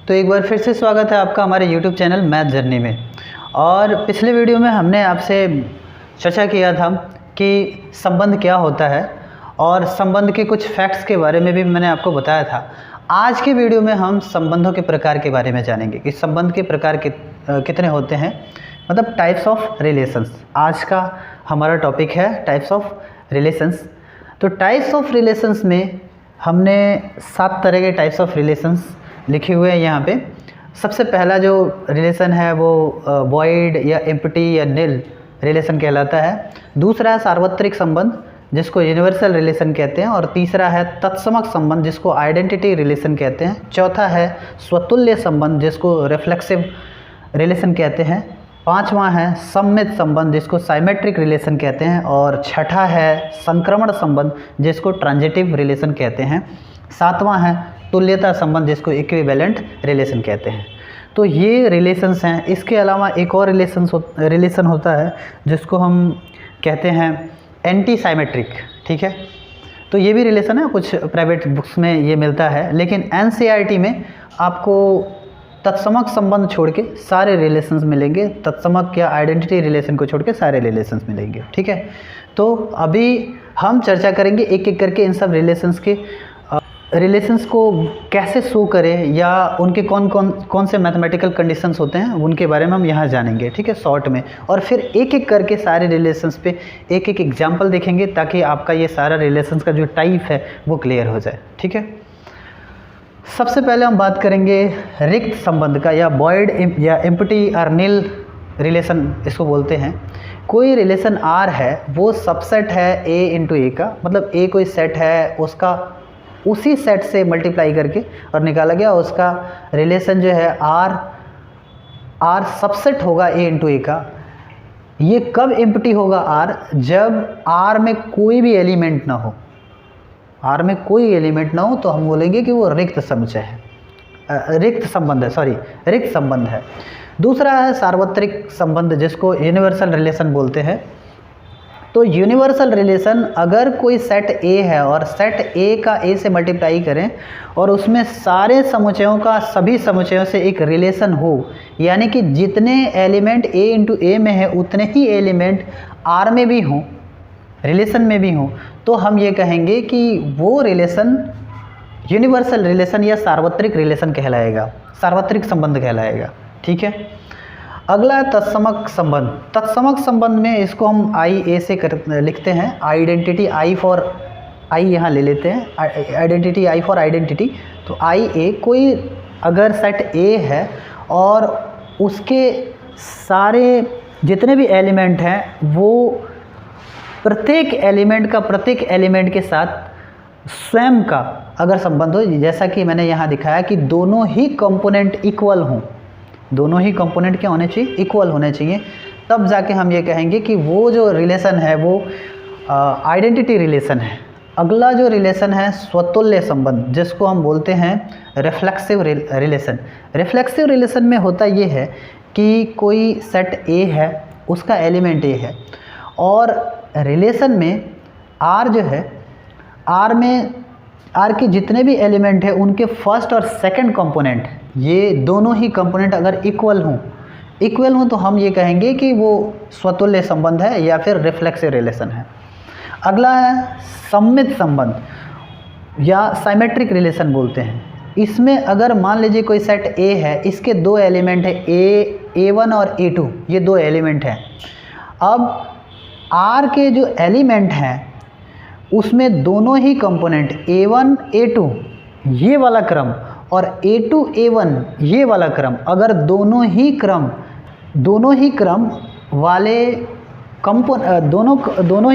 तो एक बार फिर से स्वागत है आपका हमारे YouTube चैनल मैथ जर्नी में। और पिछले वीडियो में हमने आपसे चर्चा किया था कि संबंध क्या होता है और संबंध के कुछ फैक्ट्स के बारे में भी मैंने आपको बताया था। आज के वीडियो में हम संबंधों के प्रकार के बारे में जानेंगे कि संबंध के प्रकार कितने होते हैं, मतलब टाइप्स ऑफ रिलेशंस। आज का हमारा टॉपिक है टाइप्स ऑफ रिलेशंस। तो टाइप्स ऑफ रिलेशंस में हमने 7 तरह के टाइप्स ऑफ रिलेशंस लिखे हुए हैं यहाँ पे। सबसे पहला जो रिलेशन है वो वॉइड या एम्प्टी या निल रिलेशन कहलाता है। दूसरा है सार्वत्रिक संबंध जिसको यूनिवर्सल रिलेशन कहते हैं, और तीसरा है तत्समक संबंध जिसको आइडेंटिटी रिलेशन कहते हैं। चौथा है स्वतुल्य संबंध जिसको रिफ्लेक्सिव रिलेशन कहते हैं। पांचवा है सममित संबंध जिसको साइमेट्रिक रिलेशन कहते हैं, और छठा है संक्रमण संबंध जिसको ट्रांजिटिव रिलेशन कहते हैं। सातवां है तुल्यता संबंध जिसको इक्विवेलेंट रिलेशन कहते हैं। तो ये रिलेशंस हैं। इसके अलावा एक और रिलेशन होता है जिसको हम कहते हैं एंटी साइमेट्रिक, ठीक है। तो ये भी रिलेशन है, कुछ प्राइवेट बुक्स में ये मिलता है, लेकिन एनसीईआरटी में आपको तत्समक संबंध छोड़ के सारे रिलेशंस मिलेंगे। तत्समक या आइडेंटिटी रिलेशन को छोड़ के सारे रिलेशंस मिलेंगे, ठीक है। तो अभी हम चर्चा करेंगे एक एक करके इन सब रिलेशंस को कैसे शो करें या उनके कौन से मैथमेटिकल कंडीशंस होते हैं उनके बारे में हम यहाँ जानेंगे, ठीक है, शॉर्ट में। और फिर एक एक करके सारे रिलेशंस पे एक एक एग्जाम्पल देखेंगे ताकि आपका ये सारा रिलेशंस का जो टाइप है वो क्लियर हो जाए, ठीक है। सबसे पहले हम बात करेंगे रिक्त संबंध का, या वॉइड या एम्प्टी और निल रिलेशन इसको बोलते हैं। कोई रिलेशन आर है वो सबसेट है ए इंटू ए का, मतलब ए कोई सेट है उसका उसी सेट से मल्टीप्लाई करके और निकाला गया उसका रिलेशन जो है आर सबसेट होगा ए इंटू ए का। ये कब एम्प्टी होगा आर? जब आर में कोई भी एलिमेंट ना हो। आर में कोई एलिमेंट ना हो तो हम बोलेंगे कि वो रिक्त समुच्चय है, रिक्त संबंध है। दूसरा है सार्वत्रिक संबंध जिसको यूनिवर्सल रिलेशन बोलते हैं। तो यूनिवर्सल रिलेशन, अगर कोई सेट ए है और सेट ए का ए से मल्टीप्लाई करें और उसमें सारे समुच्चयों का सभी समुच्चयों से एक रिलेशन हो, यानी कि जितने एलिमेंट ए इंटू ए में है उतने ही एलिमेंट आर में भी हों, रिलेशन में भी हों, तो हम ये कहेंगे कि वो रिलेशन यूनिवर्सल रिलेशन या सार्वत्रिक रिलेशन कहलाएगा, सार्वत्रिक संबंध कहलाएगा, ठीक है। अगला है तत्समक संबंध। तत्समक संबंध में इसको हम आई ए से लिखते हैं। आइडेंटिटी आई फॉर आई यहाँ ले लेते हैं, आइडेंटिटी आई फॉर आइडेंटिटी। तो आई ए, कोई अगर सेट ए है और उसके सारे जितने भी एलिमेंट हैं वो प्रत्येक एलिमेंट के साथ स्वयं का अगर संबंध हो, जैसा कि मैंने यहाँ दिखाया कि दोनों ही कंपोनेंट इक्वल हों, दोनों ही कंपोनेंट क्या होने चाहिए? इक्वल होने चाहिए, तब जाके हम ये कहेंगे कि वो जो रिलेशन है वो आइडेंटिटी रिलेशन है। अगला जो रिलेशन है स्वतुल्य संबंध जिसको हम बोलते हैं रिफ्लेक्सिव रिलेशन। रिफ्लेक्सिव रिलेशन में होता ये है कि कोई सेट ए है, उसका एलिमेंट ए है, और रिलेशन में आर जो है, आर के जितने भी एलिमेंट हैं उनके फर्स्ट और सेकंड कंपोनेंट, ये दोनों ही कंपोनेंट अगर इक्वल हों तो हम ये कहेंगे कि वो स्वतुल्य संबंध है या फिर रिफ्लेक्सिव रिलेशन है। अगला है सममित संबंध या साइमेट्रिक रिलेशन बोलते हैं। इसमें अगर मान लीजिए कोई सेट ए है, इसके 2 एलिमेंट है A1 और A2, ये 2 एलिमेंट हैं। अब आर के जो एलिमेंट हैं उसमें दोनों ही कंपोनेंट A1 A2 ये वाला क्रम और A2 A1 ये वाला क्रम, अगर दोनों ही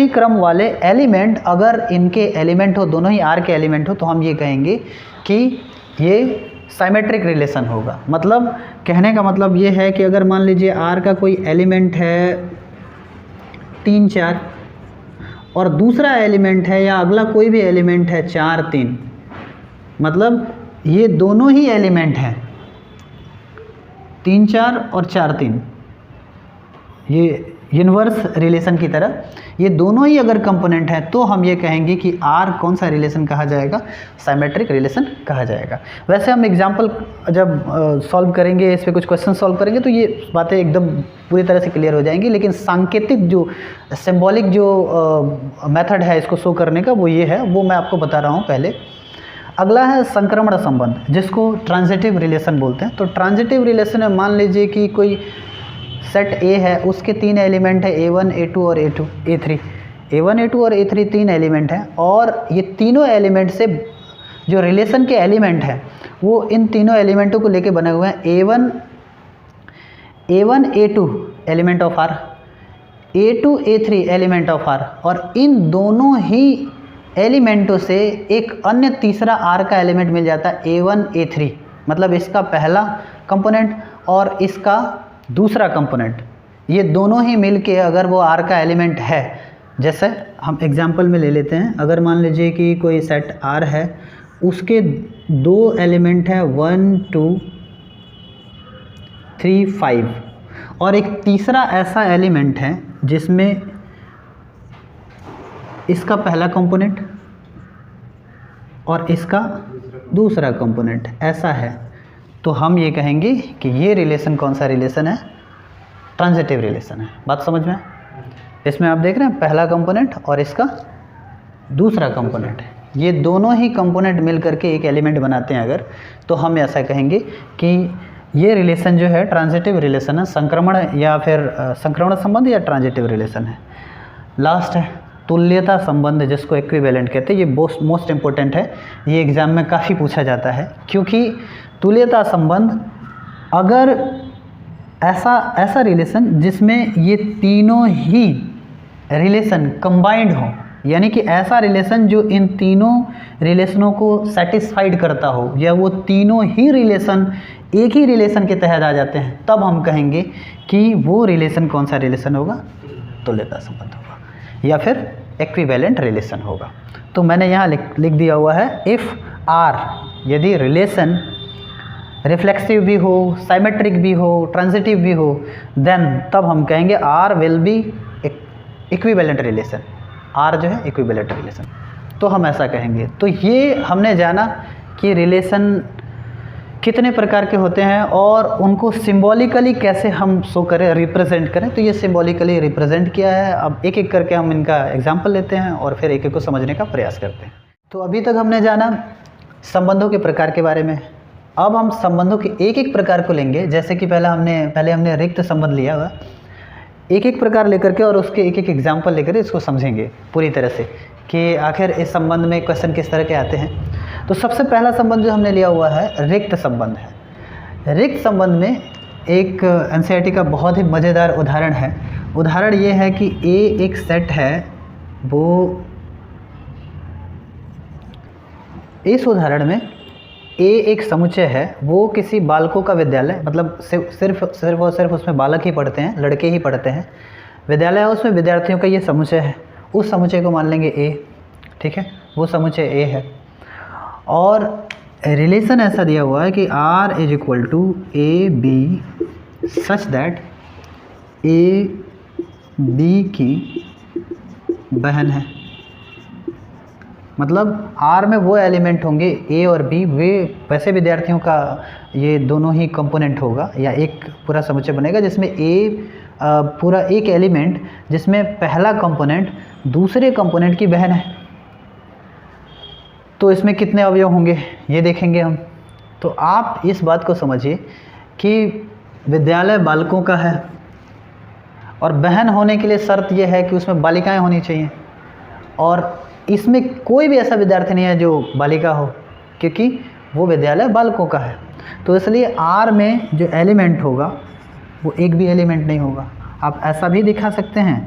क्रम वाले एलिमेंट अगर इनके एलिमेंट हो, दोनों ही आर के एलिमेंट हो, तो हम ये कहेंगे कि ये साइमेट्रिक रिलेशन होगा। मतलब कहने का मतलब ये है कि अगर मान लीजिए आर का कोई एलिमेंट है 3 4 और दूसरा एलिमेंट है या अगला कोई भी एलिमेंट है 4 3, मतलब ये दोनों ही एलिमेंट हैं 3 4 और 4 3, इन्वर्स रिलेशन की तरह। ये दोनों ही अगर कंपोनेंट हैं तो हम ये कहेंगे कि R कौन सा रिलेशन कहा जाएगा, साइमेट्रिक रिलेशन कहा जाएगा। वैसे हम एग्जांपल जब सॉल्व करेंगे, इस पे कुछ क्वेश्चन सॉल्व करेंगे तो ये बातें एकदम पूरी तरह से क्लियर हो जाएंगी, लेकिन सांकेतिक जो सिंबॉलिक जो मेथड है इसको शो करने का वो ये है, वो मैं आपको बता रहा हूँ पहले। अगला है संक्रमण संबंध, जिसको ट्रांजिटिव रिलेशन बोलते हैं। तो ट्रांजिटिव रिलेशन में मान लीजिए कि कोई सेट A है, उसके 3 एलिमेंट है A1, A2 और A3। A1, A2 और A3 3 एलिमेंट हैं, और ये तीनों एलिमेंट से जो रिलेशन के एलिमेंट हैं वो इन तीनों एलिमेंटों को लेके बने हुए हैं। A1, A2 element of R, A2, A3 element of R, और इन दोनों ही एलिमेंटों से एक अन्य तीसरा R का एलिमेंट मिल जाता है A1, A3, मतलब इसका पहला कंपोनेंट और इसका दूसरा कंपोनेंट, ये दोनों ही मिलके अगर वो R का एलिमेंट है, जैसे हम एग्जांपल में ले लेते हैं, अगर मान लीजिए कि कोई सेट R है, उसके 2 एलिमेंट है 1, 2, 3, 5, और एक तीसरा ऐसा एलिमेंट है जिसमें इसका पहला कंपोनेंट और इसका दूसरा कंपोनेंट ऐसा है, तो हम ये कहेंगे कि ये रिलेशन कौन सा रिलेशन है, ट्रांजिटिव रिलेशन है। बात समझ में? इसमें आप देख रहे हैं पहला कंपोनेंट और इसका दूसरा कंपोनेंट, ये दोनों ही कंपोनेंट मिल करके एक एलिमेंट बनाते हैं अगर, तो हम ऐसा कहेंगे कि ये रिलेशन जो है ट्रांजिटिव रिलेशन है, संक्रमण या फिर संक्रमण संबंध या ट्रांजिटिव रिलेशन है। लास्ट है तुल्यता संबंध, जिसको इक्विवेलेंट कहते हैं। ये मोस्ट इम्पोर्टेंट है, ये एग्ज़ाम में काफ़ी पूछा जाता है, क्योंकि तुल्यता संबंध अगर ऐसा रिलेशन जिसमें ये तीनों ही रिलेशन कंबाइंड हो, यानी कि ऐसा रिलेशन जो इन तीनों रिलेशनों को सेटिस्फाइड करता हो, या वो तीनों ही रिलेशन एक ही रिलेशन के तहत आ जाते हैं, तब हम कहेंगे कि वो रिलेशन कौन सा रिलेशन होगा, तुल्यता संबंध होगा, या फिर इक्विवेलेंट रिलेशन होगा। तो मैंने यहाँ लिख दिया हुआ है, इफ़ R, यदि रिलेशन रिफ्लेक्सिव भी हो, साइमेट्रिक भी हो, ट्रांजिटिव भी हो, देन तब हम कहेंगे R will be equivalent relation, R जो है इक्विवेलेंट रिलेशन, तो हम ऐसा कहेंगे। तो ये हमने जाना कि रिलेशन कितने प्रकार के होते हैं और उनको सिंबॉलिकली कैसे हम शो करें, रिप्रेजेंट करें। तो ये सिंबॉलिकली रिप्रेजेंट किया है। अब एक एक करके हम इनका एग्जाम्पल लेते हैं और फिर एक एक को समझने का प्रयास करते हैं। तो अभी तक हमने जाना संबंधों के प्रकार के बारे में। अब हम संबंधों के एक एक प्रकार को लेंगे। जैसे कि पहले हमने रिक्त संबंध लिया हुआ, एक एक प्रकार लेकर के और उसके एक एक एग्जाम्पल लेकर इसको समझेंगे पूरी तरह से कि आखिर इस संबंध में क्वेश्चन किस तरह के आते हैं। तो सबसे पहला संबंध जो हमने लिया हुआ है रिक्त संबंध है। रिक्त संबंध में एक एनसीईआरटी का बहुत ही मज़ेदार उदाहरण है। उदाहरण ये है कि ए एक सेट है, वो इस उदाहरण में ए एक समुच्चय है, वो किसी बालकों का विद्यालय, मतलब सिर्फ और सिर्फ उसमें बालक ही पढ़ते हैं, लड़के ही पढ़ते हैं। विद्यालय है, उसमें विद्यार्थियों का ये समुच्चय है। उस समुच्चय को मान लेंगे ए, ठीक है, वो समुच्चय ए है। और रिलेशन ऐसा दिया हुआ है कि R is equal to A B such that A B की बहन है। मतलब R में वो एलिमेंट होंगे A और B, वे वैसे विद्यार्थियों का ये दोनों ही कंपोनेंट होगा, या एक पूरा समुच्चय बनेगा जिसमें A पूरा एक एलिमेंट जिसमें पहला कंपोनेंट दूसरे कंपोनेंट की बहन है। तो इसमें कितने अवयव होंगे ये देखेंगे हम। तो आप इस बात को समझिए कि विद्यालय बालकों का है और बहन होने के लिए शर्त यह है कि उसमें बालिकाएं होनी चाहिए, और इसमें कोई भी ऐसा विद्यार्थी नहीं है जो बालिका हो, क्योंकि वो विद्यालय बालकों का है। तो इसलिए R में जो एलिमेंट होगा वो एक भी एलिमेंट नहीं होगा। आप ऐसा भी दिखा सकते हैं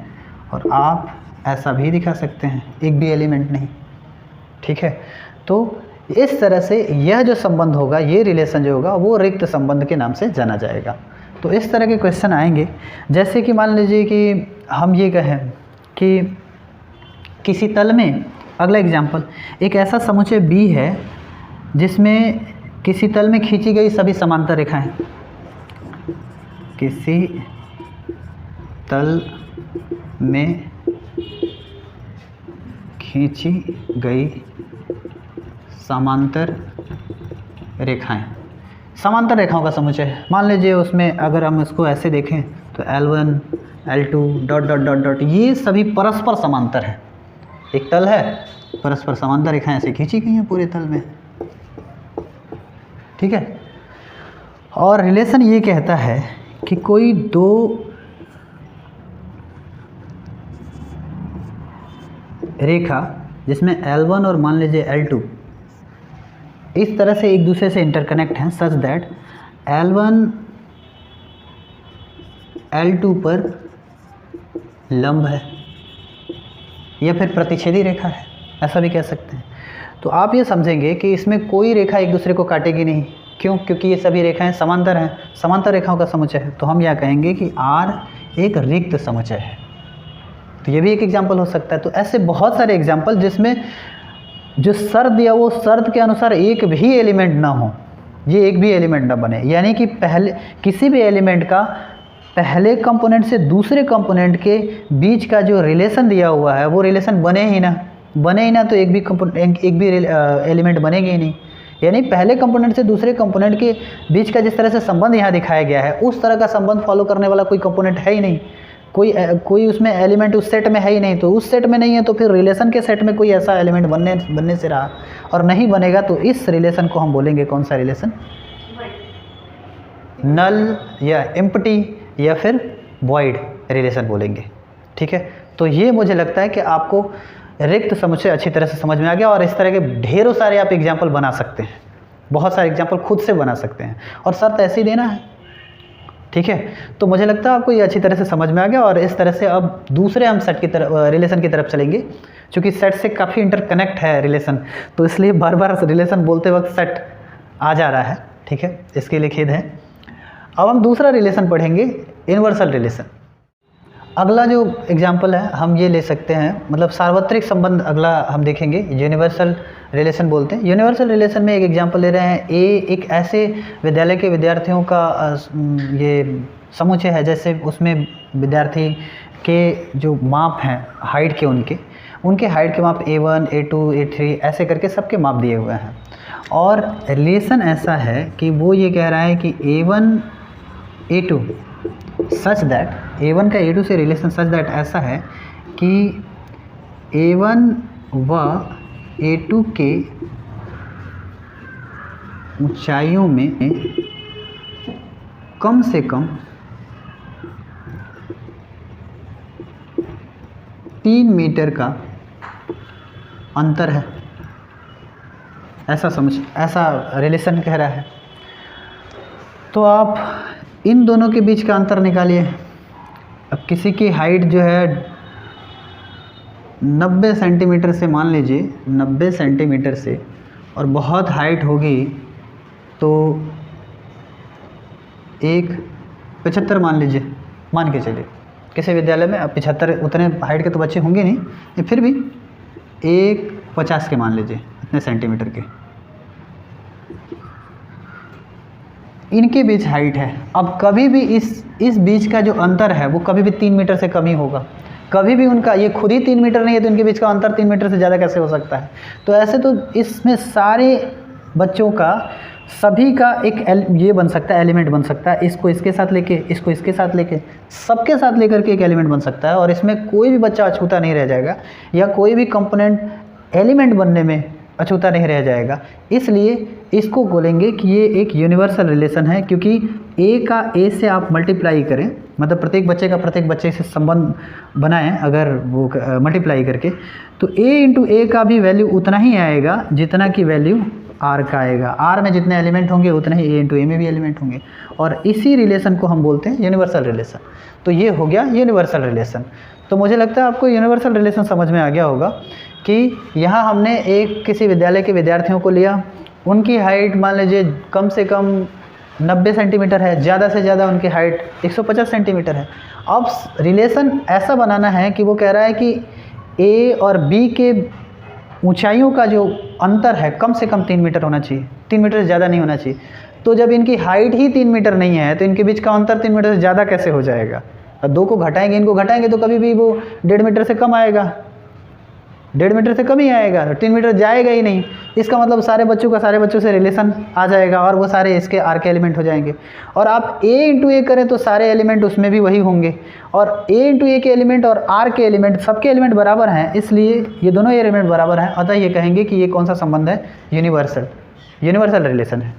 और आप ऐसा भी दिखा सकते हैं, एक भी एलिमेंट नहीं, ठीक है। तो इस तरह से यह जो संबंध होगा, ये रिलेशन जो होगा, वो रिक्त संबंध के नाम से जाना जाएगा। तो इस तरह के क्वेश्चन आएंगे। जैसे कि मान लीजिए कि हम ये कहें कि किसी तल में, अगला एग्जाम्पल, एक ऐसा समुच्चय B है जिसमें किसी तल में खींची गई सभी समांतर रेखाएं, किसी तल में खींची गई समांतर रेखाएं। समांतर रेखाओं का समुच्चय, मान लीजिए उसमें अगर हम इसको ऐसे देखें तो L1 L2 dot dot dot dot, ये सभी परस्पर समांतर हैं। एक तल है, परस्पर समांतर रेखाएं ऐसे खींची गई हैं पूरे तल में, ठीक है। और रिलेशन ये कहता है कि कोई दो रेखा जिसमें L1 और मान लीजिए L2 इस तरह से एक दूसरे से इंटरकनेक्ट हैं, सच दैट L1 L2 पर लंब है या फिर प्रतिच्छेदी रेखा है, ऐसा भी कह सकते हैं। तो आप ये समझेंगे कि इसमें कोई रेखा एक दूसरे को काटेगी नहीं। क्यों? क्योंकि ये सभी रेखाएं समांतर हैं, समांतर रेखाओं का समुच्चय है। तो हम यह कहेंगे कि R एक रिक्त समुच्चय है। तो ये भी एक एग्जाम्पल हो सकता है। तो ऐसे बहुत सारे एग्जाम्पल जिसमें जो शर्त दिया वो शर्त के अनुसार एक भी एलिमेंट ना हो, ये एक भी एलिमेंट ना बने, यानी कि पहले किसी भी एलिमेंट का पहले कंपोनेंट से दूसरे कंपोनेंट के बीच का जो रिलेशन दिया हुआ है वो रिलेशन बने ही ना, तो एक भी एलिमेंट बनेंगे ही नहीं। यानी पहले कंपोनेंट से दूसरे कंपोनेंट के बीच का जिस तरह से संबंध यहाँ दिखाया गया है उस तरह का संबंध फॉलो करने वाला कोई कंपोनेंट है ही नहीं, कोई उसमें एलिमेंट उस सेट में है ही नहीं। तो उस सेट में नहीं है तो फिर रिलेशन के सेट में कोई ऐसा एलिमेंट बनने से रहा और नहीं बनेगा, तो इस रिलेशन को हम बोलेंगे कौन सा रिलेशन? नल या एम्प्टी या फिर वॉइड रिलेशन बोलेंगे, ठीक है। तो ये मुझे लगता है कि आपको रिक्त समुच्चय अच्छी तरह से समझ में आ गया और इस तरह के ढेरों सारे आप एग्जाम्पल बना सकते हैं, बहुत सारे एग्जाम्पल खुद से बना सकते हैं और शर्त ऐसे ही देना है, ठीक है। तो मुझे लगता है आपको ये अच्छी तरह से समझ में आ गया और इस तरह से अब दूसरे हम सेट की तरफ, रिलेशन की तरफ चलेंगे। क्योंकि सेट से काफ़ी इंटरकनेक्ट है रिलेशन, तो इसलिए बार बार रिलेशन बोलते वक्त सेट आ जा रहा है, ठीक है, इसके लिए खेद है। अब हम दूसरा रिलेशन पढ़ेंगे, इन्वर्सल रिलेशन। अगला जो एग्जाम्पल है हम ये ले सकते हैं, मतलब सार्वत्रिक संबंध अगला हम देखेंगे, यूनिवर्सल रिलेशन बोलते हैं। यूनिवर्सल रिलेशन में एक एग्जाम्पल ले रहे हैं, ए एक ऐसे विद्यालय के विद्यार्थियों का ये समुच्चय है जैसे उसमें विद्यार्थी के जो माप हैं हाइट के, उनके हाइट के माप A1 A2 A3 ऐसे करके सबके माप दिए हुए हैं। और रिलेशन ऐसा है कि वो ये कह रहा है कि A1 A2 such that, A1 का A2 से रिलेशन सच दैट ऐसा है कि A1 व A2 के ऊंचाइयों में कम से कम 3 मीटर का अंतर है, ऐसा रिलेशन कह रहा है। तो आप इन दोनों के बीच का अंतर निकालिए। अब किसी की हाइट जो है 90 सेंटीमीटर से, मान लीजिए 90 सेंटीमीटर से, और बहुत हाइट होगी तो 75 मान लीजिए, मान के चलिए किसी विद्यालय में। अब 75 उतने हाइट के तो बच्चे होंगे नहीं, फिर भी 150 के मान लीजिए, इतने सेंटीमीटर के इनके बीच हाइट है। अब कभी भी इस बीच का जो अंतर है वो कभी भी 3 मीटर से कम ही होगा, कभी भी उनका, ये खुद ही 3 मीटर नहीं है तो इनके बीच का अंतर 3 मीटर से ज़्यादा कैसे हो सकता है? तो ऐसे तो इसमें सारे बच्चों का, सभी का एक ये बन सकता है, एलिमेंट बन सकता है। इसको इसके साथ लेके, इसको इसके साथ लेके, सबके साथ लेकर के एक एलिमेंट बन सकता है और इसमें कोई भी बच्चा अछूता नहीं रह जाएगा या कोई भी कंपोनेंट एलिमेंट बनने में अछूता नहीं रह जाएगा। इसलिए इसको बोलेंगे कि ये एक यूनिवर्सल रिलेशन है, क्योंकि ए का ए से आप मल्टीप्लाई करें, मतलब प्रत्येक बच्चे का प्रत्येक बच्चे से संबंध बनाएं अगर वो मल्टीप्लाई करके, तो a इंटू ए का भी वैल्यू उतना ही आएगा जितना की वैल्यू r का आएगा। r में जितने एलिमेंट होंगे उतने ही a इंटू ए में भी एलिमेंट होंगे, और इसी रिलेशन को हम बोलते हैं यूनिवर्सल रिलेशन। तो ये हो गया यूनिवर्सल रिलेशन। तो मुझे लगता है आपको यूनिवर्सल रिलेशन समझ में आ गया होगा कि यहाँ हमने किसी विद्यालय के विद्यार्थियों को लिया, उनकी हाइट मान लीजिए कम से कम 90 सेंटीमीटर है, ज़्यादा से ज़्यादा उनकी हाइट 150 सेंटीमीटर है। अब रिलेशन ऐसा बनाना है कि वो कह रहा है कि ए और बी के ऊंचाइयों का जो अंतर है कम से कम 3 मीटर होना चाहिए, 3 मीटर से ज़्यादा नहीं होना चाहिए। तो जब इनकी हाइट ही 3 मीटर नहीं है तो इनके बीच का अंतर 3 मीटर से ज़्यादा कैसे हो जाएगा? 2 को घटाएंगे, इनको घटाएंगे तो कभी भी वो 1.5 मीटर से कम आएगा, 1.5 मीटर से कम ही आएगा, 3 मीटर जाएगा ही नहीं। इसका मतलब सारे बच्चों का सारे बच्चों से रिलेशन आ जाएगा और वो सारे इसके आर के एलिमेंट हो जाएंगे। और आप a इंटू ए करें तो सारे एलिमेंट उसमें भी वही होंगे, और a इंटू ए के एलिमेंट और r के एलिमेंट सबके एलिमेंट बराबर हैं, इसलिए ये दोनों एलिमेंट बराबर हैं, अतः ये कहेंगे कि ये कौन सा संबंध है, यूनिवर्सल रिलेशन है,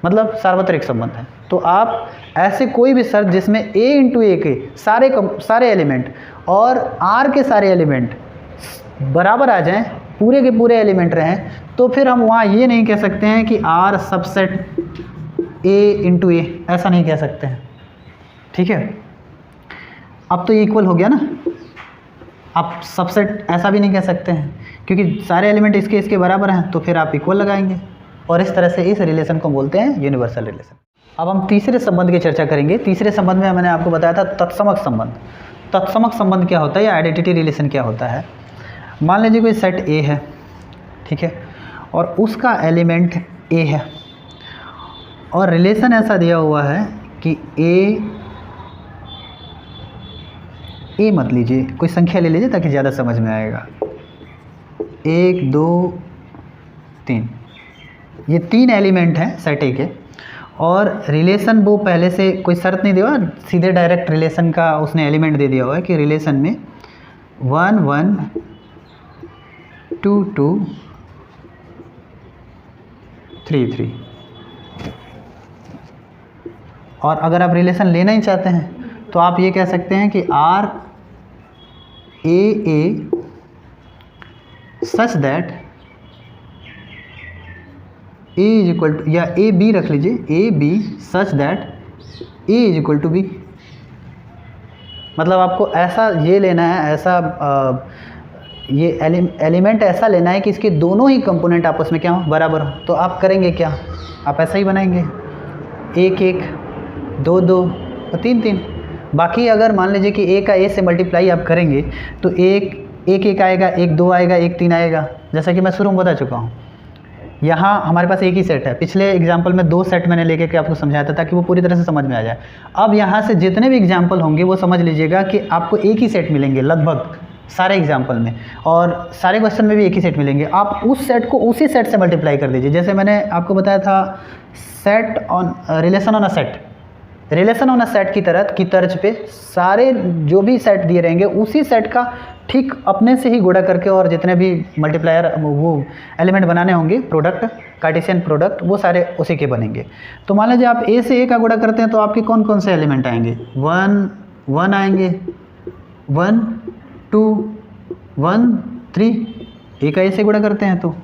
मतलब सार्वत्रिक संबंध है। तो आप ऐसे कोई भी शर्त जिसमें a इंटू ए के सारे एलिमेंट और r के सारे एलिमेंट बराबर आ जाएं, पूरे के पूरे एलिमेंट रहें, तो फिर हम वहाँ ये नहीं कह सकते हैं कि r सबसेट a इंटू ए, ऐसा नहीं कह सकते हैं। ठीक है, अब तो ये इक्वल हो गया ना, आप सबसेट ऐसा भी नहीं कह सकते हैं क्योंकि सारे एलिमेंट इसके बराबर हैं, तो फिर आप इक्वल लगाएंगे और इस तरह से इस रिलेशन को बोलते हैं यूनिवर्सल रिलेशन। अब हम तीसरे संबंध की चर्चा करेंगे। तीसरे संबंध में मैंने आपको बताया था तत्समक संबंध। तत्समक संबंध क्या होता है या आइडेंटिटी रिलेशन क्या होता है। मान लीजिए कोई सेट ए है, ठीक है, और उसका एलिमेंट ए है और रिलेशन ऐसा दिया हुआ है कि ए मत लीजिए, कोई संख्या ले लीजिए ताकि ज़्यादा समझ में आएगा। 1 2 3, ये 3 एलिमेंट हैं सेट ए के, और रिलेशन वो पहले से कोई शर्त नहीं दिया, सीधे डायरेक्ट रिलेशन का उसने एलिमेंट दे दिया हुआ है कि रिलेशन में 1 1 2 2 3 3। और अगर आप रिलेशन लेना ही चाहते हैं तो आप ये कह सकते हैं कि R A such that A is equal to, या A B रख लीजिए, A B such that A is equal to B। मतलब आपको ऐसा ये लेना है, ऐसा ये एलिमेंट ऐसा लेना है कि इसके दोनों ही कंपोनेंट आपस में क्या हो, बराबर हो। तो आप करेंगे क्या, आप ऐसा ही बनाएंगे 1 1 2 2 और 3 3। बाकी अगर मान लीजिए कि a का a से मल्टीप्लाई आप करेंगे तो 1 1 आएगा, 1 2 आएगा, 1 3 आएगा, जैसा कि मैं शुरू में बता चुका हूँ। यहाँ हमारे पास एक ही सेट है, पिछले एग्जाम्पल में 2 सेट मैंने लेके के आपको समझाया था ताकि वो पूरी तरह से समझ में आ जाए। अब यहाँ से जितने भी एग्जाम्पल होंगे वो समझ लीजिएगा कि आपको एक ही सेट मिलेंगे लगभग सारे एग्जाम्पल में, और सारे क्वेश्चन में भी एक ही सेट मिलेंगे। आप उस सेट को उसी सेट से मल्टीप्लाई कर दीजिए। जैसे मैंने आपको बताया था set on relation on a set, relation on a set की तर्ज पे सारे जो भी सेट दिए रहेंगे उसी सेट का ठीक अपने से ही गुणा करके और जितने भी मल्टीप्लायर वो एलिमेंट बनाने होंगे, प्रोडक्ट कार्टेशियन प्रोडक्ट, वो सारे उसी के बनेंगे। तो मान लीजिए आप ए से ए का गुणा करते हैं तो आपके कौन कौन से एलिमेंट आएंगे, 1 1 आएंगे, 1 2 1 3, ए का ए से गुणा करते हैं तो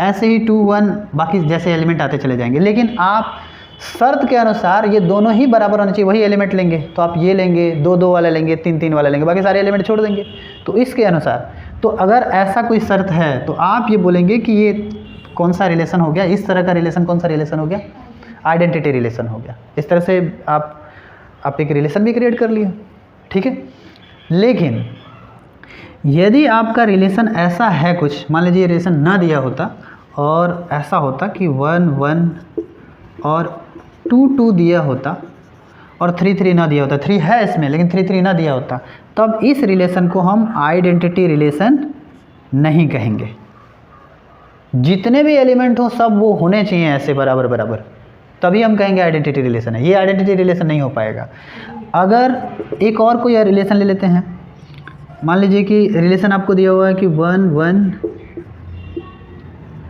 ऐसे ही 2 1 बाकी जैसे एलिमेंट आते चले जाएंगे। लेकिन आप शर्त के अनुसार ये दोनों ही बराबर होने चाहिए, वही एलिमेंट लेंगे। तो आप ये लेंगे, 2 2 वाला लेंगे, 3 3 वाला लेंगे, बाकी सारे एलिमेंट छोड़ देंगे। तो इसके अनुसार, तो अगर ऐसा कोई शर्त है तो आप ये बोलेंगे कि ये कौन सा रिलेशन हो गया, इस तरह का रिलेशन कौन सा रिलेशन हो गया, आइडेंटिटी रिलेशन हो गया। इस तरह से आप एक रिलेशन भी क्रिएट कर लिए, ठीक है। लेकिन यदि आपका रिलेशन ऐसा है कुछ, मान लीजिए रिलेशन ना दिया होता और ऐसा होता कि 1 1 और 2 2 दिया होता और 3 3 ना दिया होता, 3 है इसमें लेकिन 3 3 ना दिया होता, तब इस रिलेशन को हम आइडेंटिटी रिलेशन नहीं कहेंगे। जितने भी एलिमेंट हो सब वो होने चाहिए ऐसे बराबर बराबर, तभी हम कहेंगे आइडेंटिटी रिलेशन है। ये आइडेंटिटी रिलेशन नहीं हो पाएगा। अगर एक और कोई रिलेशन ले लेते हैं, मान लीजिए कि रिलेशन आपको दिया हुआ है कि 1 1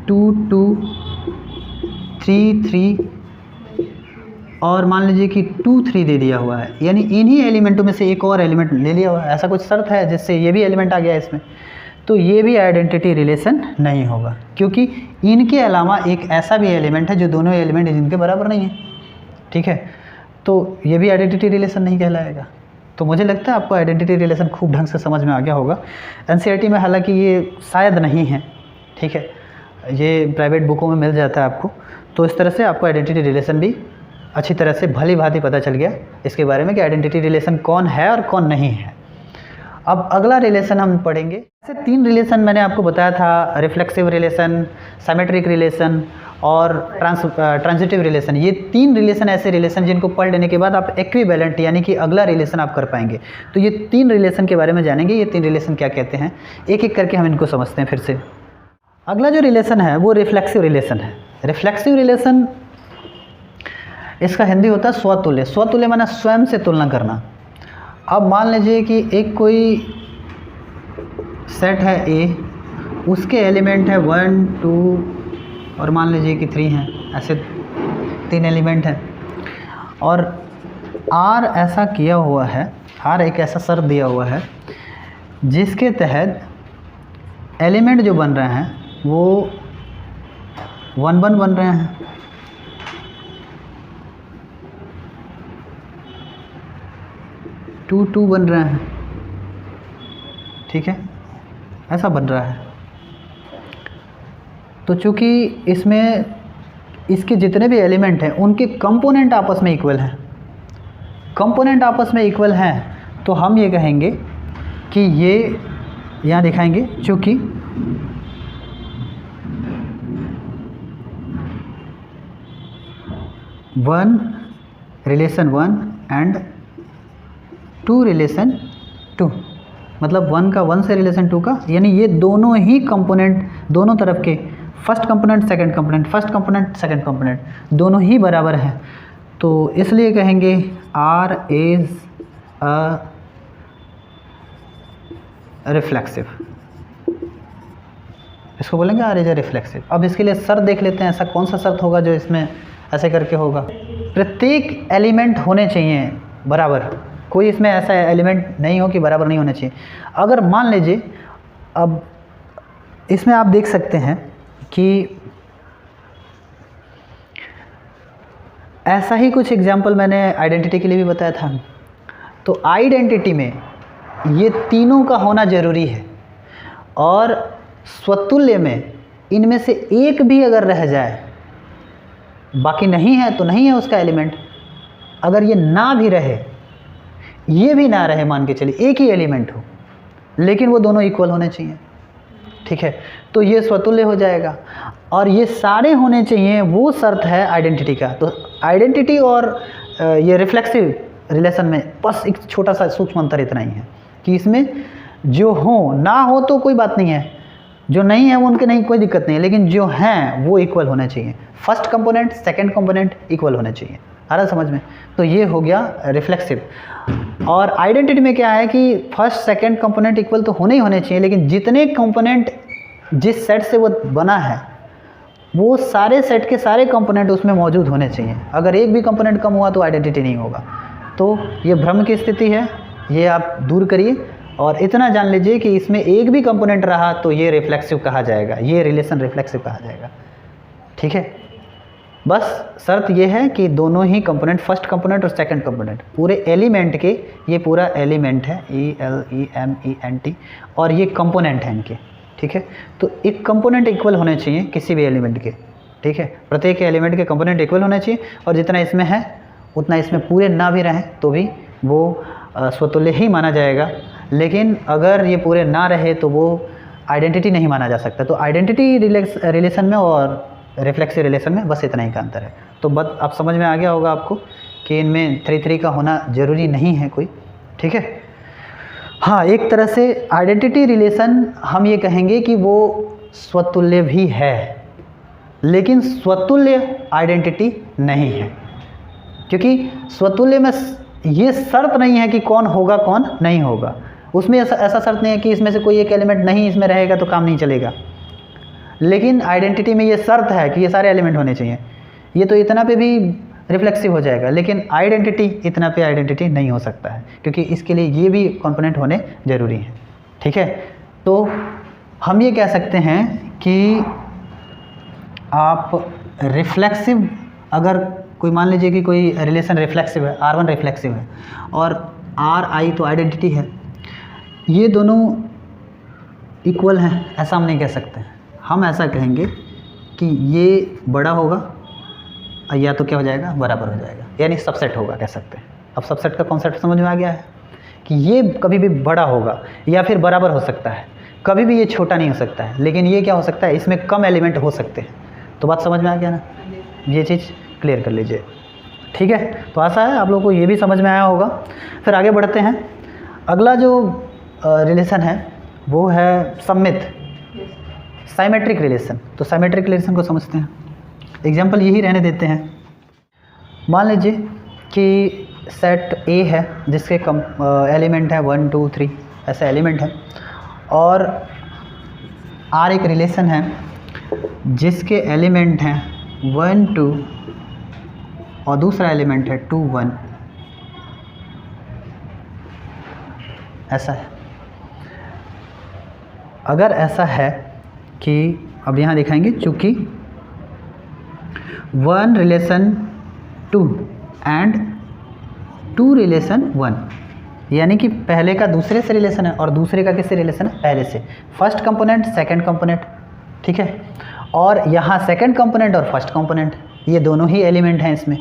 2 2 3 3 और मान लीजिए कि 2 3 दे दिया हुआ है, यानी इन्हीं एलिमेंटों में से एक और एलिमेंट ले लिया हुआ है। ऐसा कुछ शर्त है जिससे ये भी एलिमेंट आ गया इसमें, तो ये भी आइडेंटिटी रिलेशन नहीं होगा, क्योंकि इनके अलावा एक ऐसा भी एलिमेंट है जो दोनों एलिमेंट जिनके बराबर नहीं है, ठीक है। तो ये भी आइडेंटिटी रिलेशन नहीं कहलाएगा। तो मुझे लगता है आपको आइडेंटिटी रिलेशन खूब ढंग से समझ में आ गया होगा। एनसीईआरटी में हालांकि ये शायद नहीं है, ठीक है, ये प्राइवेट बुकों में मिल जाता है आपको। तो इस तरह से आपको आइडेंटिटी रिलेशन भी अच्छी तरह से भली भांति पता चल गया इसके बारे में कि आइडेंटिटी रिलेशन कौन है और कौन नहीं है। अब अगला रिलेशन हम पढ़ेंगे। ऐसे 3 रिलेशन मैंने आपको बताया था, रिफ्लेक्सिव रिलेशन, सिमेट्रिक रिलेशन और ट्रांजिटिव रिलेशन, ये 3 रिलेशन ऐसे रिलेशन जिनको पढ़ लेने के बाद आप इक्विवेलेंट यानी कि अगला रिलेशन आप कर पाएंगे। तो ये 3 रिलेशन के बारे में जानेंगे, ये 3 रिलेशन क्या कहते हैं, एक एक करके हम इनको समझते हैं फिर से। अगला जो रिलेशन है वो रिफ्लेक्सिव रिलेशन है। रिफ्लेक्सिव रिलेशन इसका हिंदी होता है स्वतुल्य। स्वतुल्य माना स्वयं से तुलना करना। अब मान लीजिए कि एक कोई सेट है ए, उसके एलिमेंट है 1 2 और मान लीजिए कि 3 हैं, ऐसे 3 एलिमेंट हैं और R ऐसा किया हुआ है, R एक ऐसा शर्त दिया हुआ है जिसके तहत एलिमेंट जो बन रहे हैं वो 1 1 बन रहे हैं, 2 2 बन रहे हैं, ठीक है, ऐसा बन रहा है। तो चूँकि इसमें इसके जितने भी एलिमेंट हैं उनके कंपोनेंट आपस में इक्वल हैं, कंपोनेंट आपस में इक्वल हैं, तो हम ये कहेंगे कि ये यहाँ दिखाएंगे चूँकि वन रिलेशन 1 एंड 2 रिलेशन 2, मतलब 1 का 1 से रिलेशन 2 का, यानी ये दोनों ही कंपोनेंट, दोनों तरफ के first component second component, first component second component दोनों ही बराबर हैं, तो इसलिए कहेंगे R इज़ अ रिफ्लेक्सिव, इसको बोलेंगे R इज़ अ रिफ्लेक्सिव। अब इसके लिए शर्त देख लेते हैं, ऐसा कौन सा शर्त होगा जो इसमें ऐसे करके होगा। प्रत्येक एलिमेंट होने चाहिए बराबर, कोई इसमें ऐसा एलिमेंट नहीं हो कि बराबर नहीं होने चाहिए। अगर मान लीजिए, अब इसमें आप देख सकते हैं कि ऐसा ही कुछ एग्जाम्पल मैंने आइडेंटिटी के लिए भी बताया था। तो आइडेंटिटी में ये तीनों का होना ज़रूरी है और स्वतुल्य में इनमें से एक भी अगर रह जाए, बाकी नहीं है तो नहीं है उसका एलिमेंट। अगर ये ना भी रहे, ये भी ना रहे, मान के चलिए एक ही एलिमेंट हो लेकिन वो दोनों इक्वल होने चाहिए, ठीक है, तो ये स्वतुल्य हो जाएगा। और ये सारे होने चाहिए, वो शर्त है आइडेंटिटी का। तो आइडेंटिटी और ये रिफ्लेक्सिव रिलेशन में बस एक छोटा सा सूक्ष्म अंतर इतना ही है कि इसमें जो हो ना हो तो कोई बात नहीं है, जो नहीं है वो उनके नहीं कोई दिक्कत नहीं है, लेकिन जो हैं वो इक्वल होने चाहिए, first component second component equal होने चाहिए। आ रहा समझ में? तो ये हो गया रिफ्लेक्सिव। और आइडेंटिटी में क्या है कि फर्स्ट सेकंड कंपोनेंट इक्वल तो होने ही होने चाहिए, लेकिन जितने कंपोनेंट जिस सेट से वो बना है वो सारे सेट के सारे कंपोनेंट उसमें मौजूद होने चाहिए। अगर एक भी कंपोनेंट कम हुआ तो आइडेंटिटी नहीं होगा। तो ये भ्रम की स्थिति है, ये आप दूर करिए और इतना जान लीजिए कि इसमें एक भी कंपोनेंट रहा तो ये रिफ्लेक्सिव कहा जाएगा, ये रिलेशन रिफ्लेक्सिव कहा जाएगा, ठीक है। बस शर्त ये है कि दोनों ही कंपोनेंट, फर्स्ट कंपोनेंट और सेकंड कंपोनेंट, पूरे एलिमेंट के, ये पूरा एलिमेंट है ELEMENT और ये कंपोनेंट है इनके, ठीक है। तो एक कंपोनेंट इक्वल होने चाहिए किसी भी एलिमेंट के, ठीक है, प्रत्येक एलिमेंट के कंपोनेंट इक्वल होने चाहिए और जितना इसमें है उतना इसमें पूरे ना भी रहें तो भी वो स्वतुल्य ही माना जाएगा। लेकिन अगर ये पूरे ना रहे तो वो आइडेंटिटी नहीं माना जा सकता। तो आइडेंटिटी रिलेशन में और रिफ्लेक्सिव रिलेशन में बस इतना ही का अंतर है। तो बस अब समझ में आ गया होगा आपको कि इनमें 3 का होना ज़रूरी नहीं है कोई, ठीक है। हाँ, एक तरह से आइडेंटिटी रिलेशन हम ये कहेंगे कि वो स्वतुल्य भी है, लेकिन स्वतुल्य आइडेंटिटी नहीं है, क्योंकि स्वतुल्य में ये शर्त नहीं है कि कौन होगा कौन नहीं होगा। उसमें ऐसा शर्त नहीं है कि इसमें से कोई एक एलिमेंट नहीं इसमें रहेगा तो काम नहीं चलेगा। लेकिन आइडेंटिटी में ये शर्त है कि ये सारे एलिमेंट होने चाहिए। ये तो इतना पे भी रिफ्लेक्सिव हो जाएगा, लेकिन आइडेंटिटी इतना पे आइडेंटिटी नहीं हो सकता है, क्योंकि इसके लिए ये भी कंपोनेंट होने ज़रूरी है, ठीक है। तो हम ये कह सकते हैं कि आप रिफ्लेक्सिव, अगर कोई मान लीजिए कि कोई रिलेशन रिफ्लेक्सिव है, R1 रिफ्लेक्सिव है और RI तो आइडेंटिटी है, ये दोनों इक्वल हैं, ऐसा हम नहीं कह सकते। हम ऐसा कहेंगे कि ये बड़ा होगा या तो क्या हो जाएगा, बराबर हो जाएगा, यानी सबसेट होगा कह सकते हैं। अब सबसेट का कॉन्सेप्ट समझ में आ गया है कि ये कभी भी बड़ा होगा या फिर बराबर हो सकता है, कभी भी ये छोटा नहीं हो सकता है, लेकिन ये क्या हो सकता है, इसमें कम एलिमेंट हो सकते हैं। तो बात समझ में आ गया ना, ये चीज़ क्लियर कर लीजिए, ठीक है। तो आशा है आप लोगों को ये भी समझ में आया होगा। फिर आगे बढ़ते हैं। अगला जो रिलेशन है वो है सममित साइमेट्रिक रिलेशन। तो साइमेट्रिक रिलेशन को समझते हैं। एग्जाम्पल यही रहने देते हैं। मान लीजिए कि सेट ए है जिसके एलिमेंट है 1 2 3 ऐसे एलिमेंट है, और आर एक रिलेशन है जिसके एलिमेंट हैं 1 2 और दूसरा एलिमेंट है 2 1, ऐसा है। अगर ऐसा है कि अब यहाँ दिखाएंगे, चूँकि 1 रिलेशन 2 एंड 2 रिलेशन 1, यानी कि पहले का दूसरे से रिलेशन है और दूसरे का किससे रिलेशन है, पहले से। फर्स्ट कंपोनेंट सेकंड कंपोनेंट, ठीक है। और यहाँ सेकंड कंपोनेंट और फर्स्ट कंपोनेंट ये दोनों ही एलिमेंट हैं इसमें।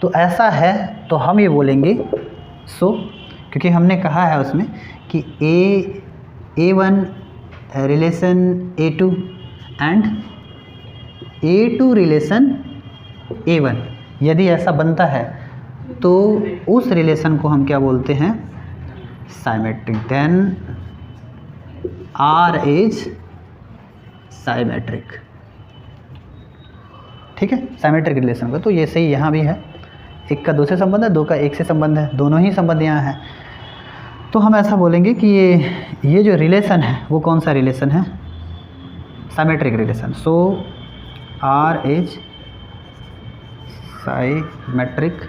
तो ऐसा है तो हम ये बोलेंगे सो, क्योंकि हमने कहा है उसमें कि A1 relation A2 and A2 relation A1, यदि ऐसा बनता है तो उस रिलेशन को हम क्या बोलते हैं, symmetric. Then R is symmetric, ठीक है, साइमेट्रिक रिलेशन का। तो ये सही यहाँ भी है, एक का दो से संबंध है, दो का एक से संबंध है, दोनों ही संबंध यहाँ हैं। तो हम ऐसा बोलेंगे कि ये जो रिलेशन है वो कौन सा रिलेशन है, symmetric relation. So R is symmetric